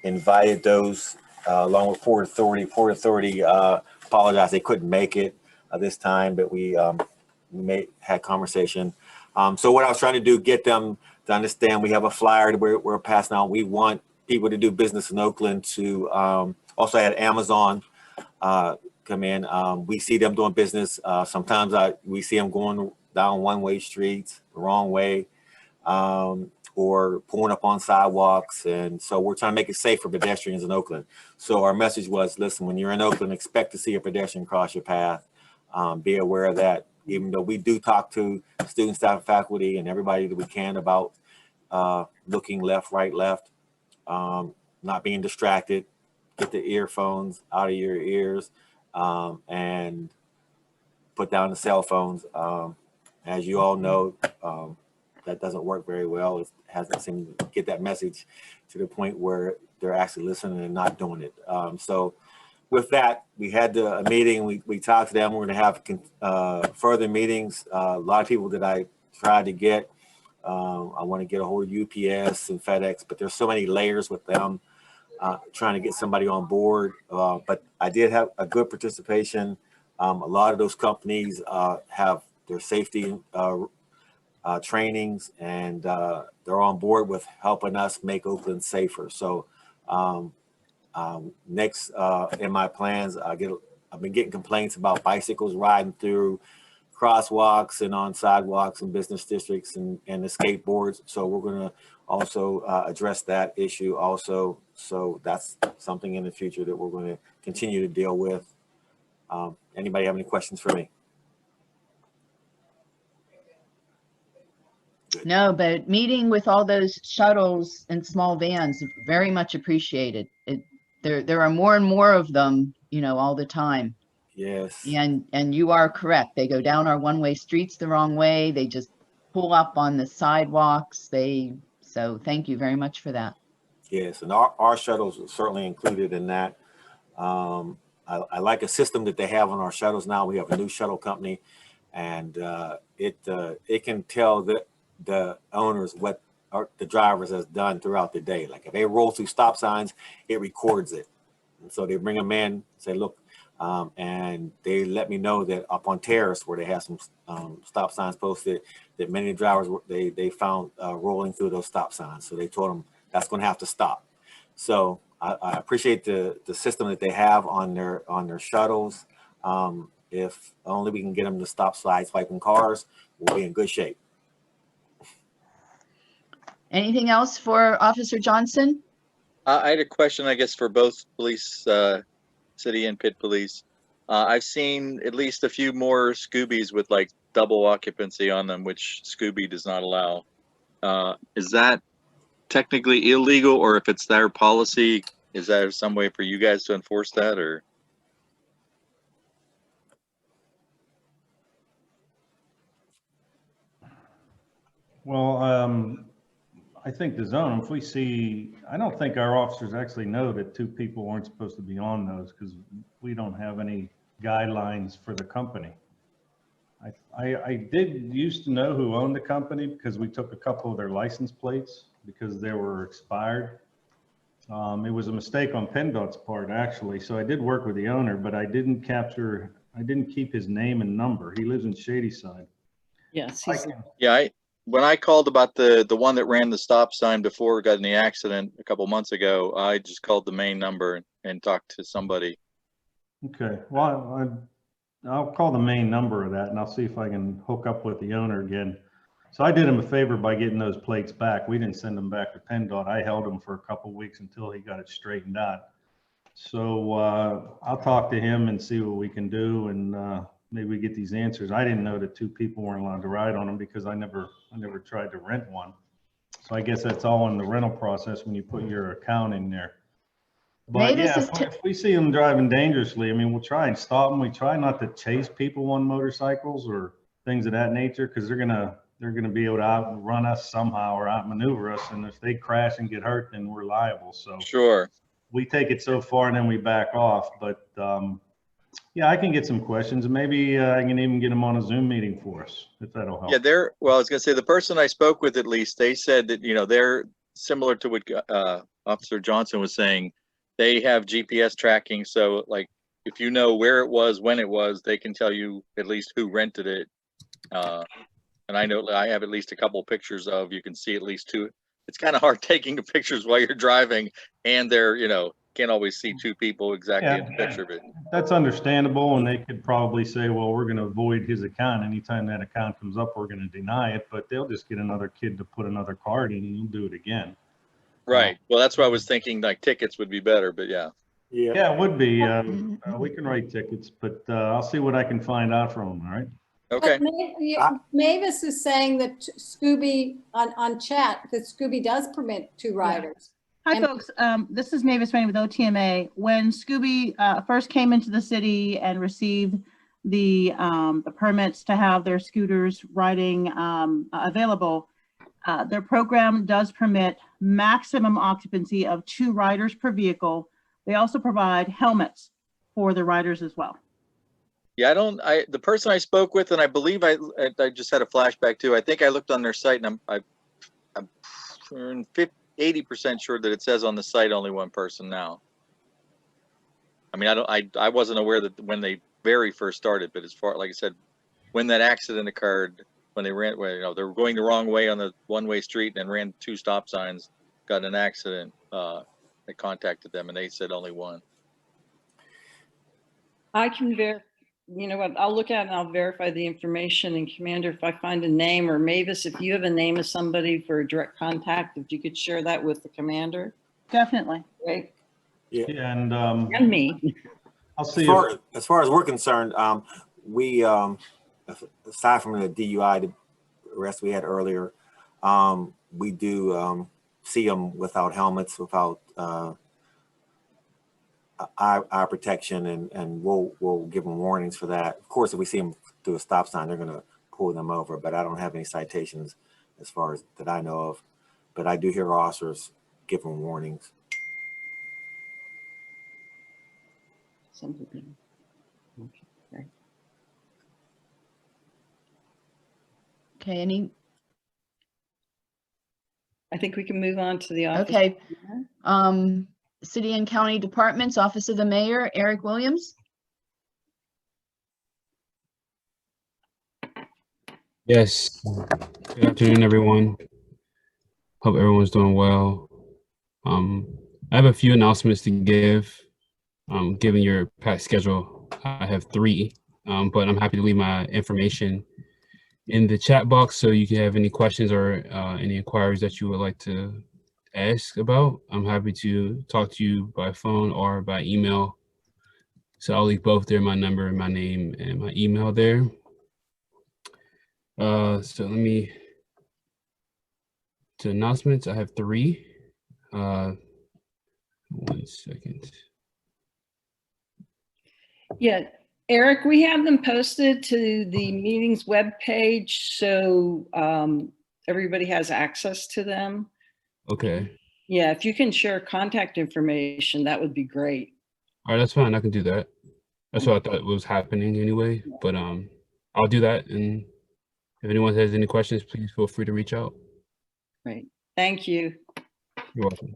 invited those along with Port Authority. Port Authority apologized they couldn't make it this time, but we had conversation. So what I was trying to do, get them to understand we have a flyer that we're passing out. We want people to do business in Oakland to also had Amazon come in. We see them doing business. Sometimes we see them going down one-way streets the wrong way, or pulling up on sidewalks. And so we're trying to make it safe for pedestrians in Oakland. So our message was, listen, when you're in Oakland, expect to see a pedestrian cross your path. Be aware of that. Even though we do talk to students, staff, and faculty, and everybody that we can about looking left, right, left, not being distracted, get the earphones out of your ears, and put down the cell phones. As you all know, that doesn't work very well. It hasn't seemed to get that message to the point where they're actually listening and not doing it. So with that, we had a meeting. We talked to them. We're going to have further meetings. A lot of people that I tried to get. I want to get a hold of UPS and FedEx, but there's so many layers with them trying to get somebody on board. But I did have a good participation. A lot of those companies have their safety trainings, and they're on board with helping us make Oakland safer. So next in my plans, I've been getting complaints about bicycles riding through crosswalks and on sidewalks and business districts and the skateboards. So we're going to also address that issue also. So that's something in the future that we're going to continue to deal with. Anybody have any questions for me? No, but meeting with all those shuttles and small vans, very much appreciated. There are more and more of them, all the time. Yes. And you are correct. They go down our one-way streets the wrong way. They just pull up on the sidewalks. So thank you very much for that. Yes, and our shuttles are certainly included in that. I like a system that they have on our shuttles now. We have a new shuttle company, and it can tell the owners what the drivers has done throughout the day. Like if they roll through stop signs, it records it. And so they bring them in, say, look, and they let me know that up on Terrace, where they have some stop signs posted, that many drivers they found rolling through those stop signs. So they told them that's going to have to stop. So I appreciate the system that they have on their shuttles. If only we can get them to stop swiping cars, we'll be in good shape. Anything else for Officer Johnson? I had a question, I guess, for both police, city and pit police. I've seen at least a few more Scoobies with like double occupancy on them, which Scooby does not allow. Is that technically illegal, or if it's their policy, is there some way for you guys to enforce that, or? Well, I think the zone, if we see, I don't think our officers actually know that 2 people weren't supposed to be on those, because we don't have any guidelines for the company. I did used to know who owned the company because we took a couple of their license plates because they were expired. It was a mistake on PennDOT's part, actually. So I did work with the owner, but I didn't keep his name and number. He lives in Shadyside. Yes, Yeah, when I called about the one that ran the stop sign before we got in the accident a couple months ago, I just called the main number and talked to somebody. Okay, well, I'll call the main number of that and I'll see if I can hook up with the owner again. So I did him a favor by getting those plates back. We didn't send them back to PennDOT. I held them for a couple of weeks until he got it straightened out. So I'll talk to him and see what we can do, and maybe we get these answers. I didn't know that 2 people weren't allowed to ride on them because I never tried to rent one. So I guess that's all in the rental process when you put your account in there. But Mavis yeah, if we see them driving dangerously, I mean, we'll try and stop them. We try not to chase people on motorcycles or things of that nature because they're gonna be able to outrun us somehow or outmaneuver us. And if they crash and get hurt, then we're liable. So Sure. we take it so far and then we back off. But yeah, I can get some questions, and maybe I can even get them on a Zoom meeting for us if that'll help. Yeah, well, I was gonna say the person I spoke with, at least they said that, they're similar to what Officer Johnson was saying. They have GPS tracking. So like, if you know where it was, when it was, they can tell you at least who rented it. And I know I have at least a couple pictures you can see at least 2. It's kind of hard taking the pictures while you're driving, and they're, can't always see 2 people exactly in the picture of it. That's understandable. And they could probably say, well, we're going to avoid his account. Anytime that account comes up, we're going to deny it, but they'll just get another kid to put another card in and he'll do it again. Right. Well, that's why I was thinking like tickets would be better, but yeah. Yeah, it would be. We can write tickets, but I'll see what I can find out from them. All right. Okay. But Mavis is saying that Scooby on chat, that Scooby does permit 2 riders. Hi, folks. This is Mavis Rainey with OTMA. When Scooby first came into the city and received the permits to have their scooters riding available, their program does permit maximum occupancy of 2 riders per vehicle. They also provide helmets for the riders as well. Yeah, the person I spoke with, and I believe I just had a flashback too. I think I looked on their site, and I'm 80% sure that it says on the site only 1 person now. I mean, I wasn't aware that when they very first started, but as far, like I said, when that accident occurred, when they ran, they were going the wrong way on the one-way street and ran 2 stop signs, got in an accident. I contacted them and they said only 1. I can verify. You know what, I'll look at it and I'll verify the information. And Commander, if I find a name, or Mavis, if you have a name of somebody for a direct contact, if you could share that with the commander. Definitely. Right. Yeah. And me. I'll see. As far as we're concerned, we, aside from the DUI, the arrest we had earlier, we do see them without helmets, without eye protection, and we'll give them warnings for that. Of course, if we see them through a stop sign, they're going to pull them over, but I don't have any citations as far as that I know of. But I do hear officers give them warnings. Okay, I think we can move on to the office. Okay. City and county departments, Office of the Mayor, Eric Williams. Yes. Good afternoon, everyone. Hope everyone's doing well. I have a few announcements to give. Given your packed schedule, I have 3, but I'm happy to leave my information in the chat box so you can have any questions or any inquiries that you would like to ask about. I'm happy to talk to you by phone or by email. So I'll leave both there, my number, my name, and my email there. So to announcements, I have 3. 1 second. Yeah, Eric, we have them posted to the meetings webpage, so everybody has access to them. Okay. Yeah, if you can share contact information, that would be great. All right, that's fine. I can do that. That's what I thought was happening anyway. But I'll do that. And if anyone has any questions, please feel free to reach out. Great. Thank you. You're welcome.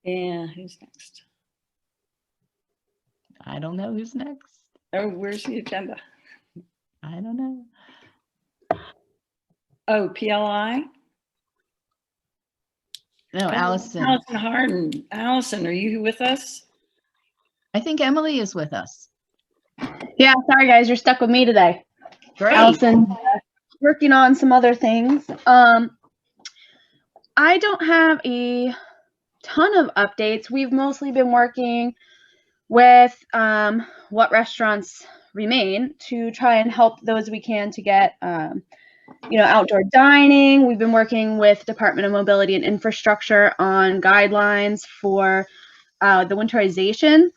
Yeah, who's next? I don't know who's next. Oh, where's the agenda? I don't know. Oh, PLI? No, Allison. Allison Harden. Allison, are you with us? I think Emily is with us. Yeah, sorry guys, you're stuck with me today. Great. Allison, working on some other things. I don't have a ton of updates. We've mostly been working with what restaurants remain to try and help those we can to get outdoor dining. We've been working with Department of Mobility and Infrastructure on guidelines for the winterization.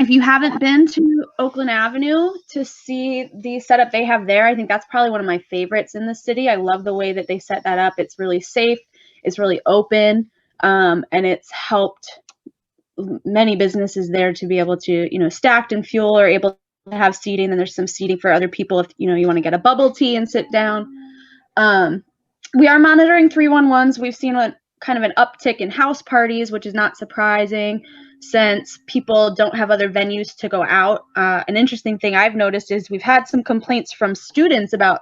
If you haven't been to Oakland Avenue to see the setup they have there, I think that's probably one of my favorites in the city. I love the way that they set that up. It's really safe, it's really open, and it's helped many businesses there to be able to, stacked and fuel are able to have seating, and there's some seating for other people if, you want to get a bubble tea and sit down. We are monitoring 311s. We've seen kind of an uptick in house parties, which is not surprising since people don't have other venues to go out. An interesting thing I've noticed is we've had some complaints from students about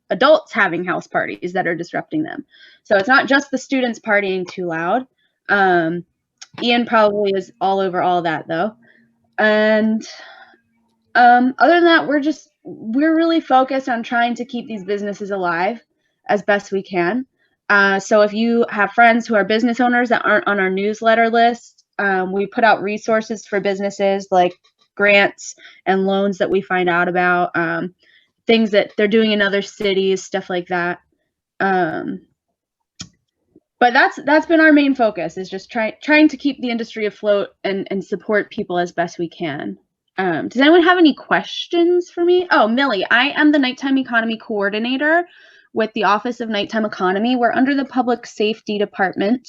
adults having house parties that are disrupting them. So it's not just the students partying too loud. Ian probably is all over all that though. And other than that, we're really focused on trying to keep these businesses alive as best we can. So if you have friends who are business owners that aren't on our newsletter list, we put out resources for businesses like grants and loans that we find out about, things that they're doing in other cities, stuff like that. But that's been our main focus, is just trying to keep the industry afloat and support people as best we can. Does anyone have any questions for me? Oh, Millie, I am the Nighttime Economy Coordinator with the Office of Nighttime Economy. We're under the Public Safety Department.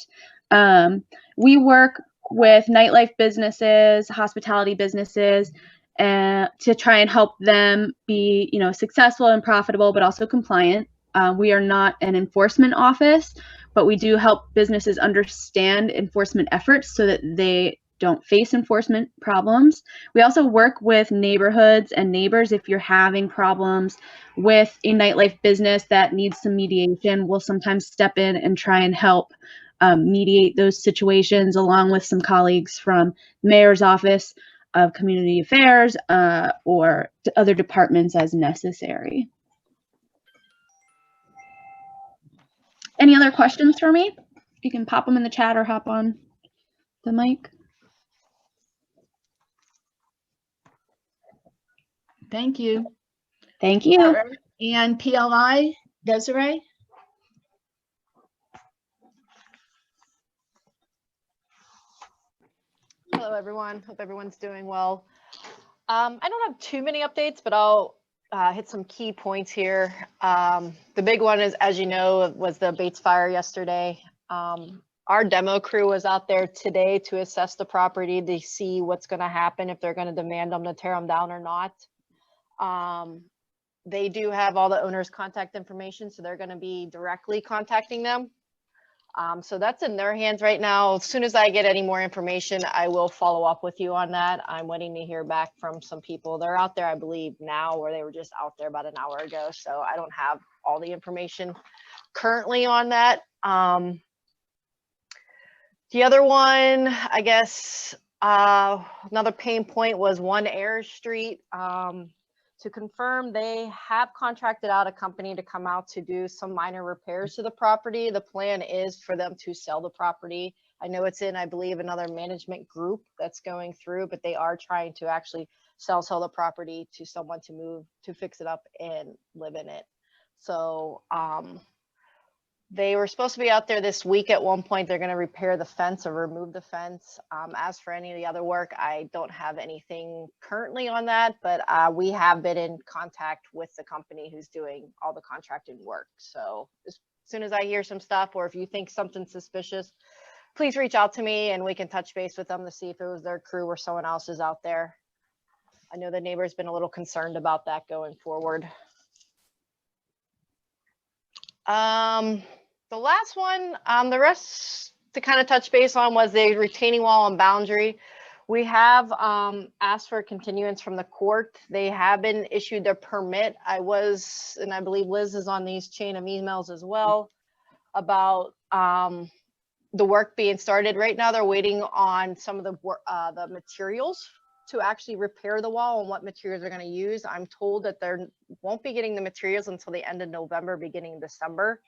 We work with nightlife businesses, hospitality businesses, to try and help them be, successful and profitable, but also compliant. We are not an enforcement office, but we do help businesses understand enforcement efforts so that they don't face enforcement problems. We also work with neighborhoods and neighbors. If you're having problems with a nightlife business that needs some mediation, we'll sometimes step in and try and help mediate those situations, along with some colleagues from the Mayor's Office of Community Affairs or other departments as necessary. Any other questions for me? You can pop them in the chat or hop on the mic. Thank you. Thank you. And PLI, Desiree? Hello, everyone. Hope everyone's doing well. I don't have too many updates, but I'll hit some key points here. The big one is, as you know, was the Bates fire yesterday. Our demo crew was out there today to assess the property to see what's going to happen, if they're going to demand them to tear them down or not. They do have all the owners' contact information, so they're going to be directly contacting them. So that's in their hands right now. As soon as I get any more information, I will follow up with you on that. I'm waiting to hear back from some people. They're out there, I believe, now, or they were just out there about an hour ago. So I don't have all the information currently on that. The other one, I guess, another pain point was 1 Air Street. To confirm, they have contracted out a company to come out to do some minor repairs to the property. The plan is for them to sell the property. I know it's in, I believe, another management group that's going through, but they are trying to actually sell the property to someone to move, to fix it up and live in it. So they were supposed to be out there this week. At one point, they're going to repair the fence or remove the fence. As for any of the other work, I don't have anything currently on that, but we have been in contact with the company who's doing all the contracted work. So as soon as I hear some stuff, or if you think something's suspicious, please reach out to me and we can touch base with them to see if it was their crew or someone else is out there. I know the neighbor's been a little concerned about that going forward. The last one, the rest to kind of touch base on was the retaining wall and boundary. We have asked for a continuance from the court. They have been issued their permit. I believe Liz is on these chain of emails as well about the work being started. Right now, they're waiting on some of the materials to actually repair the wall and what materials they're going to use. I'm told that they won't be getting the materials until the end of November, beginning of December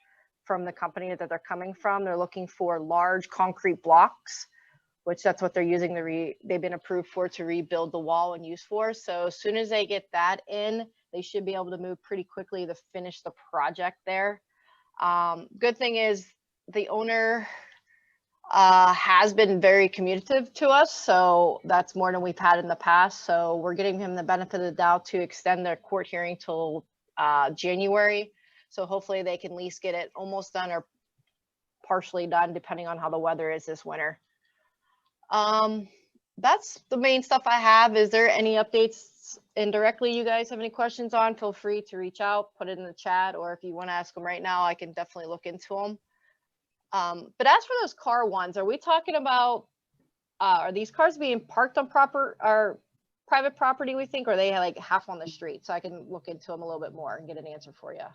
from the company that they're coming from. They're looking for large concrete blocks, which that's what they're using. They've been approved for to rebuild the wall and use for. So as soon as they get that in, they should be able to move pretty quickly to finish the project there. Good thing is the owner has been very communicative to us, so that's more than we've had in the past. So we're giving him the benefit of the doubt to extend their court hearing till January. So hopefully they can at least get it almost done or partially done, depending on how the weather is this winter. That's the main stuff I have. Is there any updates indirectly you guys have any questions on? Feel free to reach out, put it in the chat, or if you want to ask them right now, I can definitely look into them. But as for those car ones, are we talking about, are these cars being parked on private property, we think, or are they like half on the street? So I can look into them a little bit more and get an answer for you.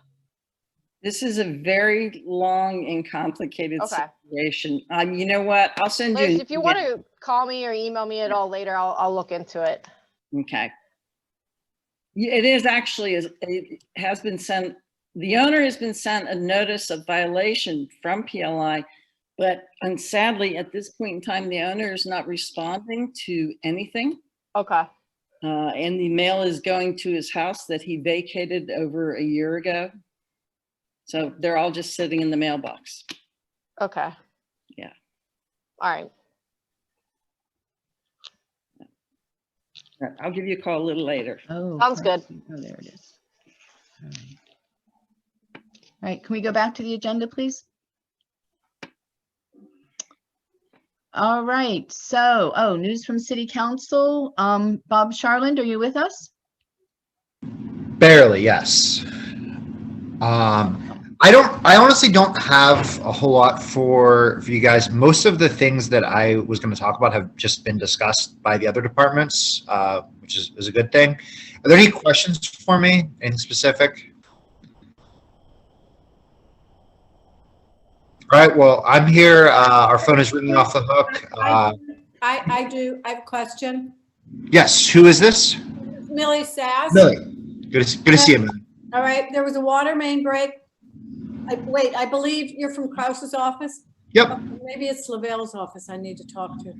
This is a very long and complicated situation. You know what? I'll send Liz, you. if you want to call me or email me at all later, I'll look into it. Okay. It is actually, it has been sent, the owner has been sent a notice of violation from PLI, but sadly at this point in time, the owner is not responding to anything. Okay. And the mail is going to his house that he vacated over a year ago. So they're all just sitting in the mailbox. Okay. Yeah. All right. I'll give you a call a little later. Oh, sounds good. Oh, there it is. All right. All right, can we go back to the agenda, please? All right, so, news from City Council. Bob Charland, are you with us? Barely, yes. I honestly don't have a whole lot for you guys. Most of the things that I was going to talk about have just been discussed by the other departments, which is a good thing. Are there any questions for me in specific? All right, well, I'm here. Our phone is ringing off the hook. I do. I have a question. Yes, who is this? Millie Sass. Millie, good to see you, man. All right, there was a water main break. Wait, I believe you're from Krause's office? Yep. Oh, maybe it's Lavelle's office I need to talk to.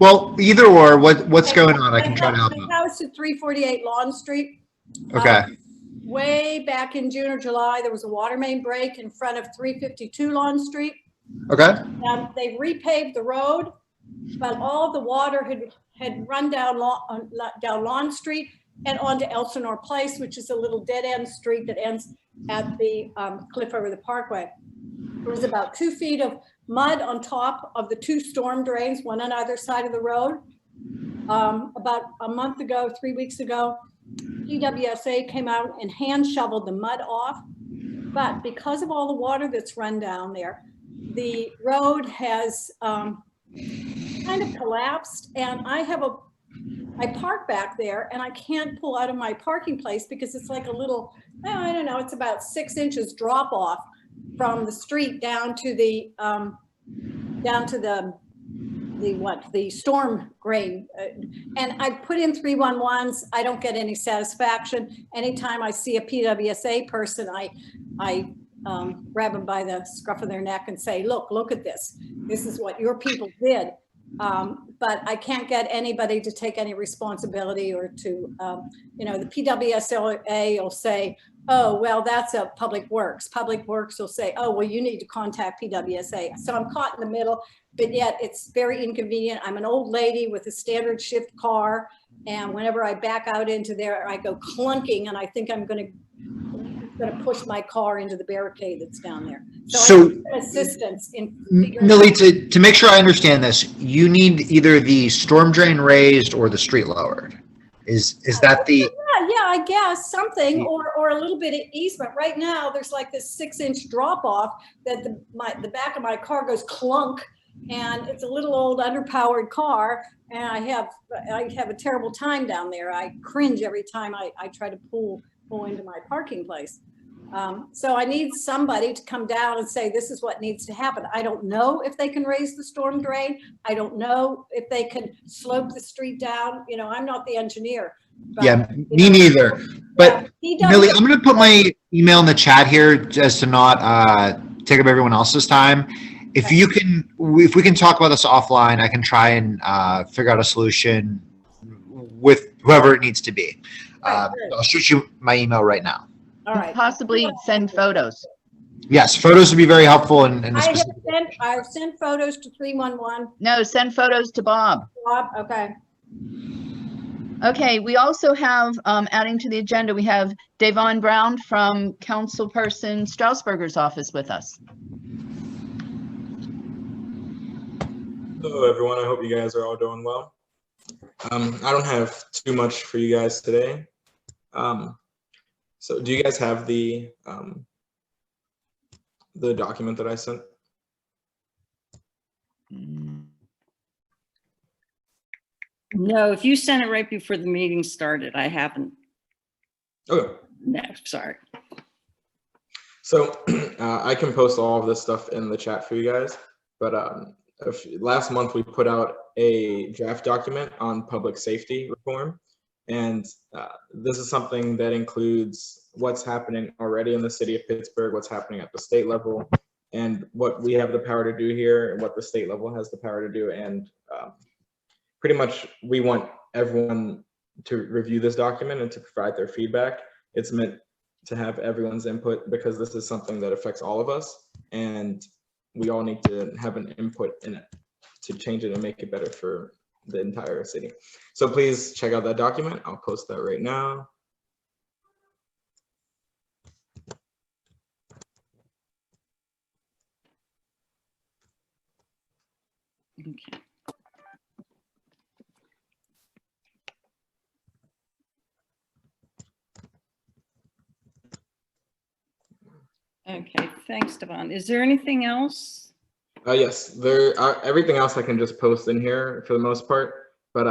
Well, either or, what's going on? I can try to help My out. house at 348 Lawn Street. Okay. Way back in June or July, there was a water main break in front of 352 Lawn Street. Okay. They repaved the road, but all the water had run down Lawn Street and onto Elsinore Place, which is a little dead-end street that ends at the cliff over the parkway. There was about 2 feet of mud on top of the 2 storm drains, one on either side of the road. About a month ago, 3 weeks ago, PWSA came out and hand shoveled the mud off. But because of all the water that's run down there, the road has kind of collapsed, and I park back there and I can't pull out of my parking place because it's like a little, I don't know, it's about 6 inches drop off from the street down to the storm drain. And I put in 311s. I don't get any satisfaction. Anytime I see a PWSA person, I grab them by the scruff of their neck and say, look at this. This is what your people did. But I can't get anybody to take any responsibility or to, the PWSA will say, oh, well, that's a Public Works. Public Works will say, oh, well, you need to contact PWSA. So I'm caught in the middle, but yet it's very inconvenient. I'm an old lady with a standard shift car. And whenever I back out into there, I go clunking and I think I'm going to push my car into the barricade that's down there. So, I need some assistance in figuring Millie, to make sure I understand this, you need either the storm drain raised or the street lowered. Is that the? Yeah, I guess something, or a little bit of easement. Right now, there's like this 6-inch drop off that the back of my car goes clunk, and it's a little old underpowered car, and I have a terrible time down there. I cringe every time I try to pull into my parking place. So I need somebody to come down and say, this is what needs to happen. I don't know if they can raise the storm drain. I don't know if they can slope the street down. You know, I'm not the engineer. But, Yeah, me neither. But Millie, I'm going to put my email in the chat here just to not take up everyone else's time. If you can, if we can talk about this offline, I can try and figure out a solution with whoever it needs to be. I'll shoot you my email right now. All right. Possibly send photos. Yes, photos would be very helpful. I've sent photos to 311. No, send photos to Bob. Bob, okay. Okay, we also have, adding to the agenda, we have Davon Brown from Councilperson Strasburger's office with us. Hello, everyone. I hope you guys are all doing well. I don't have too much for you guys today. So do you guys have the document that I sent? No, if you sent it right before the meeting started, I haven't. Okay. No, sorry. So I can post all of this stuff in the chat for you guys, but last month we put out a draft document on public safety reform. And this is something that includes what's happening already in the city of Pittsburgh, what's happening at the state level, and what we have the power to do here, and what the state level has the power to do. And pretty much we want everyone to review this document and to provide their feedback. It's meant to have everyone's input because this is something that affects all of us, and we all need to have an input in it to change it and make it better for the entire city. So please check out that document. I'll post that right now. Okay. Okay, thanks, Devon. Is there anything else? Yes, everything else I can just post in here for the most part. But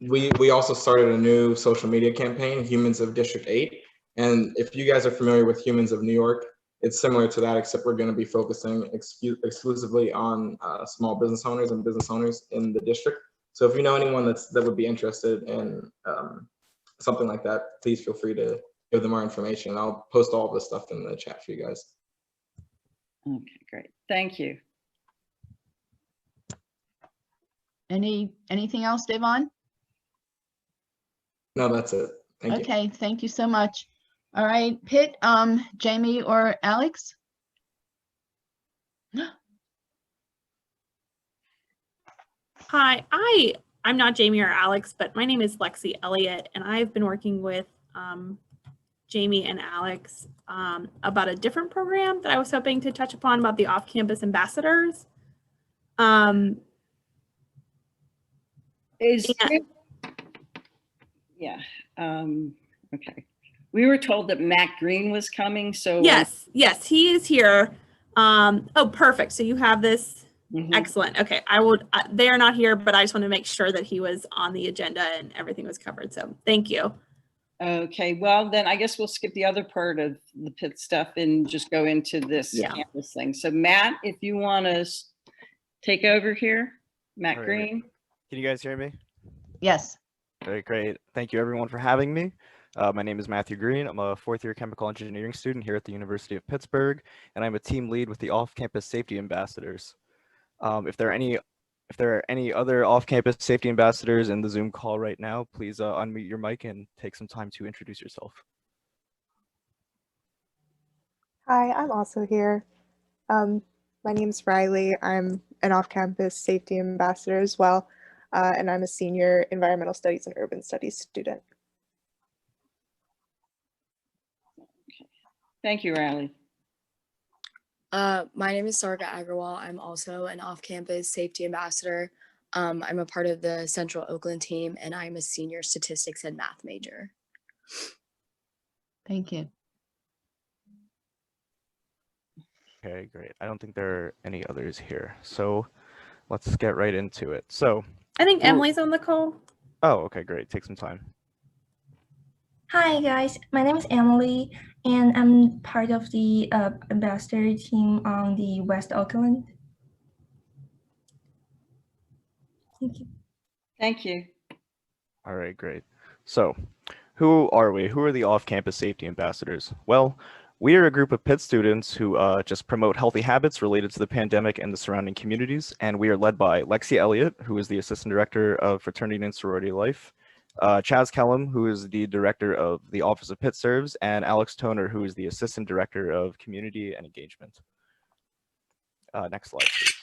we also started a new social media campaign, Humans of District 8. And if you guys are familiar with Humans of New York, it's similar to that, except we're going to be focusing exclusively on small business owners and business owners in the district. So if you know anyone that would be interested in something like that, please feel free to give them our information. I'll post all of this stuff in the chat for you guys. Okay, great. Thank you. Anything else, Davon? No, that's it. Thank you. Okay, thank you so much. All right, Pitt, Jamie or Alex? Hi, I'm not Jamie or Alex, but my name is Lexi Elliott, and I've been working with Jamie and Alex about a different program that I was hoping to touch upon about the off-campus ambassadors. Okay. We were told that Matt Green was coming, so. Yes, he is here. Oh, perfect. So you have this. Excellent. Okay, they are not here, but I just want to make sure that he was on the agenda and everything was covered. So thank you. Okay, well, then I guess we'll skip the other part of the Pitt stuff and just go into this campus thing. So Matt, if you want to take over here, Matt Green. Can you guys hear me? Yes. Very great. Thank you everyone for having me. My name is Matthew Green. I'm a fourth-year chemical engineering student here at the University of Pittsburgh, and I'm a team lead with the off-campus safety ambassadors. If there are any other off-campus safety ambassadors in the Zoom call right now, please unmute your mic and take some time to introduce yourself. Hi, I'm also here. My name's Riley. I'm an off-campus safety ambassador as well, and I'm a senior environmental studies and urban studies student. Thank you, Riley. My name is Sarga Agarwal. I'm also an off-campus safety ambassador. I'm a part of the Central Oakland team, and I'm a senior statistics and math major. Thank you. Okay, great. I don't think there are any others here. So let's get right into it. So, I think who- Emily's on the call. oh, okay, great. Take some time. Hi guys, my name is Emily and I'm part of the ambassador team on the West Oakland. Thank you. Thank you. All right, great. So, who are we? Who are the off-campus safety ambassadors? Well, we are a group of Pitt students who just promote healthy habits related to the pandemic and the surrounding communities, and we are led by Lexi Elliott, who is the Assistant Director of Fraternity and Sorority Life, Chaz Kellum, who is the Director of the Office of Pitt Serves, and Alex Toner, who is the Assistant Director of Community and Engagement. Next slide, please.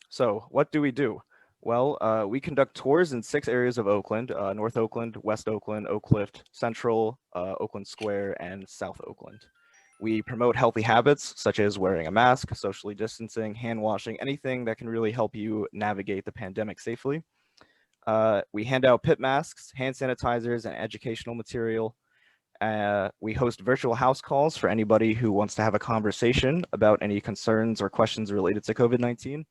So, what do we do? Well, we conduct tours in 6 areas of Oakland, North Oakland, West Oakland, Oak Cliff, Central, Oakland Square, and South Oakland. We promote healthy habits such as wearing a mask, socially distancing, hand washing, anything that can really help you navigate the pandemic safely. We hand out Pitt masks, hand sanitizers, and educational material. We host virtual house calls for anybody who wants to have a conversation about any concerns or questions related to COVID-19.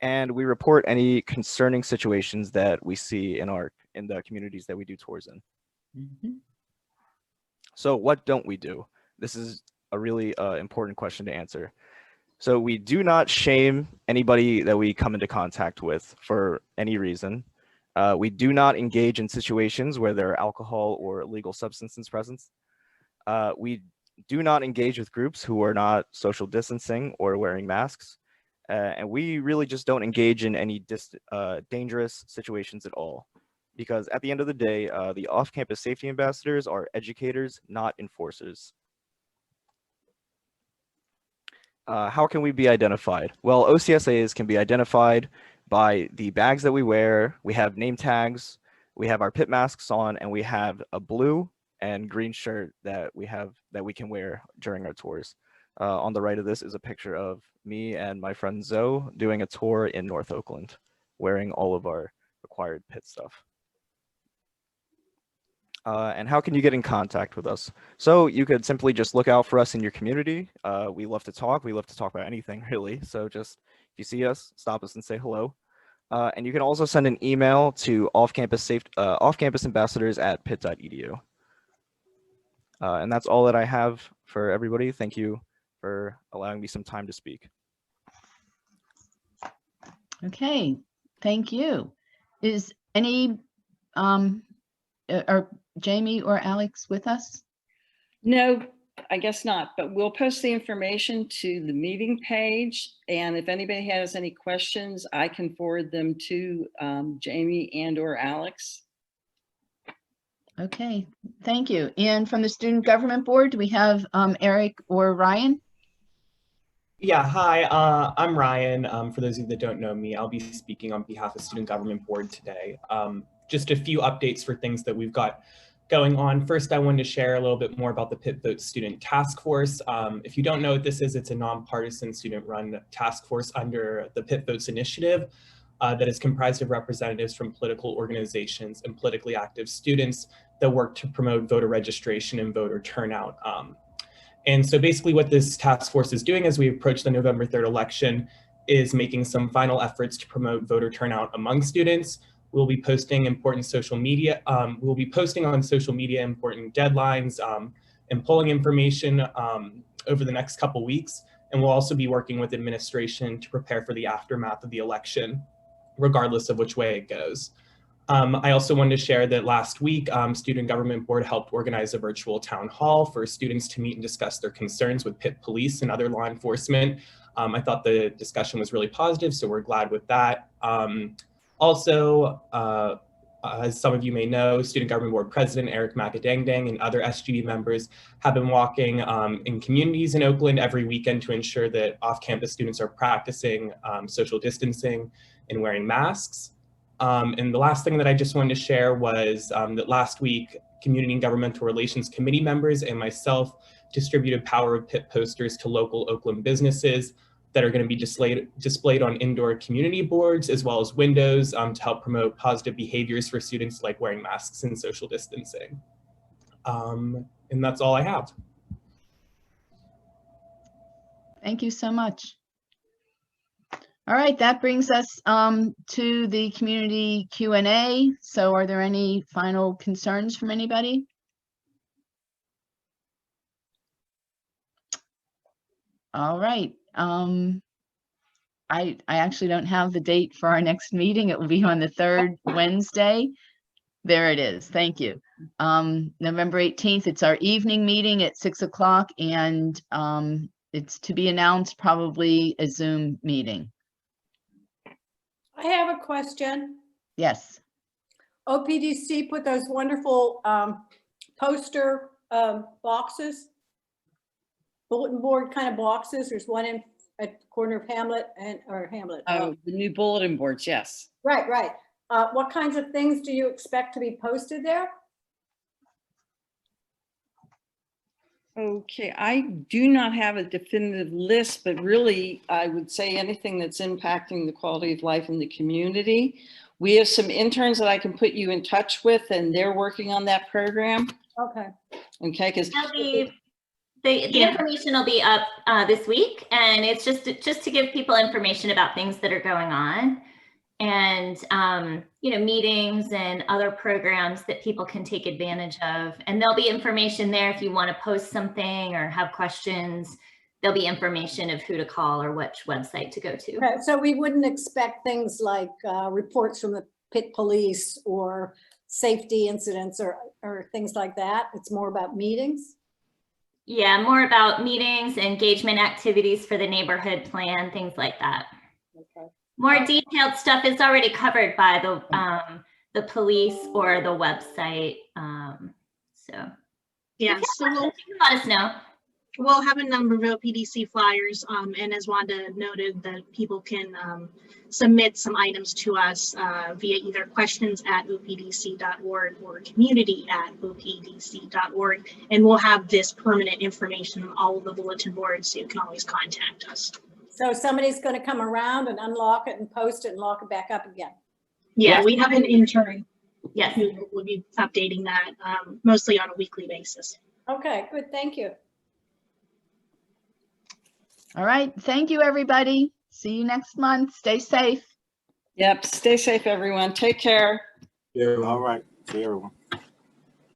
And we report any concerning situations that we see in the communities that we do tours in. Mm-hmm. So what don't we do? This is a really important question to answer. So we do not shame anybody that we come into contact with for any reason. We do not engage in situations where there are alcohol or illegal substances present. We do not engage with groups who are not social distancing or wearing masks. And we really just don't engage in any dangerous situations at all. Because at the end of the day, the off-campus safety ambassadors are educators, not enforcers. How can we be identified? Well, OCSAs can be identified by the bags that we wear. We have name tags, we have our Pitt masks on, and we have a blue and green shirt that we can wear during our tours. On the right of this is a picture of me and my friend Zoe doing a tour in North Oakland, wearing all of our required Pitt stuff. And how can you get in contact with us? So you could simply just look out for us in your community. We love to talk. We love to talk about anything, really. So just if you see us, stop us and say hello. And you can also send an email to off-campus ambassadors@pitt.edu. And that's all that I have for everybody. Thank you for allowing me some time to speak. Okay, thank you. Is any are Jamie or Alex with us? No, I guess not, but we'll post the information to the meeting page. And if anybody has any questions, I can forward them to Jamie and or Alex. Okay, thank you. And from the Student Government Board, do we have Eric or Ryan? Yeah, hi, I'm Ryan. For those of you that don't know me, I'll be speaking on behalf of Student Government Board today. Just a few updates for things that we've got going on. First, I wanted to share a little bit more about the Pitt Vote Student Task Force. If you don't know what this is, it's a nonpartisan student-run task force under the Pitt Votes Initiative that is comprised of representatives from political organizations and politically active students that work to promote voter registration and voter turnout. And so basically what this task force is doing as we approach the November 3rd election is making some final efforts to promote voter turnout among students. We'll be posting important social media. We'll be posting on social media important deadlines and polling information over the next couple weeks. And we'll also be working with administration to prepare for the aftermath of the election, regardless of which way it goes. I also wanted to share that last week, Student Government Board helped organize a virtual town hall for students to meet and discuss their concerns with Pitt Police and other law enforcement. I thought the discussion was really positive, so we're glad with that. Also, as some of you may know, Student Government Board President Eric Macadangdang and other SGB members have been walking in communities in Oakland every weekend to ensure that off-campus students are practicing social distancing and wearing masks. And the last thing that I just wanted to share was that last week, Community and Governmental Relations Committee members and myself distributed power of Pitt posters to local Oakland businesses that are going to be displayed on indoor community boards as well as windows to help promote positive behaviors for students, like wearing masks and social distancing. And that's all I have. Thank you so much. All right, that brings us to the community Q&A. So are there any final concerns from anybody? All right. I actually don't have the date for our next meeting. It will be on the third Wednesday. There it is. Thank you. November 18th, it's our evening meeting at 6 o'clock, and it's to be announced, probably a Zoom meeting. I have a question. Yes. OPDC put those wonderful poster boxes, bulletin board kind of boxes. There's one in at the corner of Hamlet or Hamlet. Oh, the new bulletin boards, yes. Right, right. What kinds of things do you expect to be posted there? Okay, I do not have a definitive list, but really I would say anything that's impacting the quality of life in the community. We have some interns that I can put you in touch with, and they're working on that program. Okay. Okay, because the information will be up this week, and it's just to give people information about things that are going on, and you know, meetings and other programs that people can take advantage of. And there'll be information there if you want to post something or have questions. There'll be information of who to call or which website to go to. Okay, so we wouldn't expect things like reports from the Pitt Police or safety incidents or things like that. It's more about meetings. Yeah, more about meetings, engagement activities for the neighborhood plan, things like that. Okay. More detailed stuff is already covered by the police or the website. So yeah, so let us know. We'll have a number of OPDC flyers, and as Wanda noted, that people can submit some items to us via either questions@opdc.org or community@opdc.org, and we'll have this permanent information on all of the bulletin boards, so you can always contact us. So somebody's going to come around and unlock it and post it and lock it back up again. Yeah, we have an intern who will be updating that mostly on a weekly basis. Okay, good. Thank you. All right. Thank you, everybody. See you next month. Stay safe. Yep. Stay safe, everyone. Take care. All right. See you, everyone.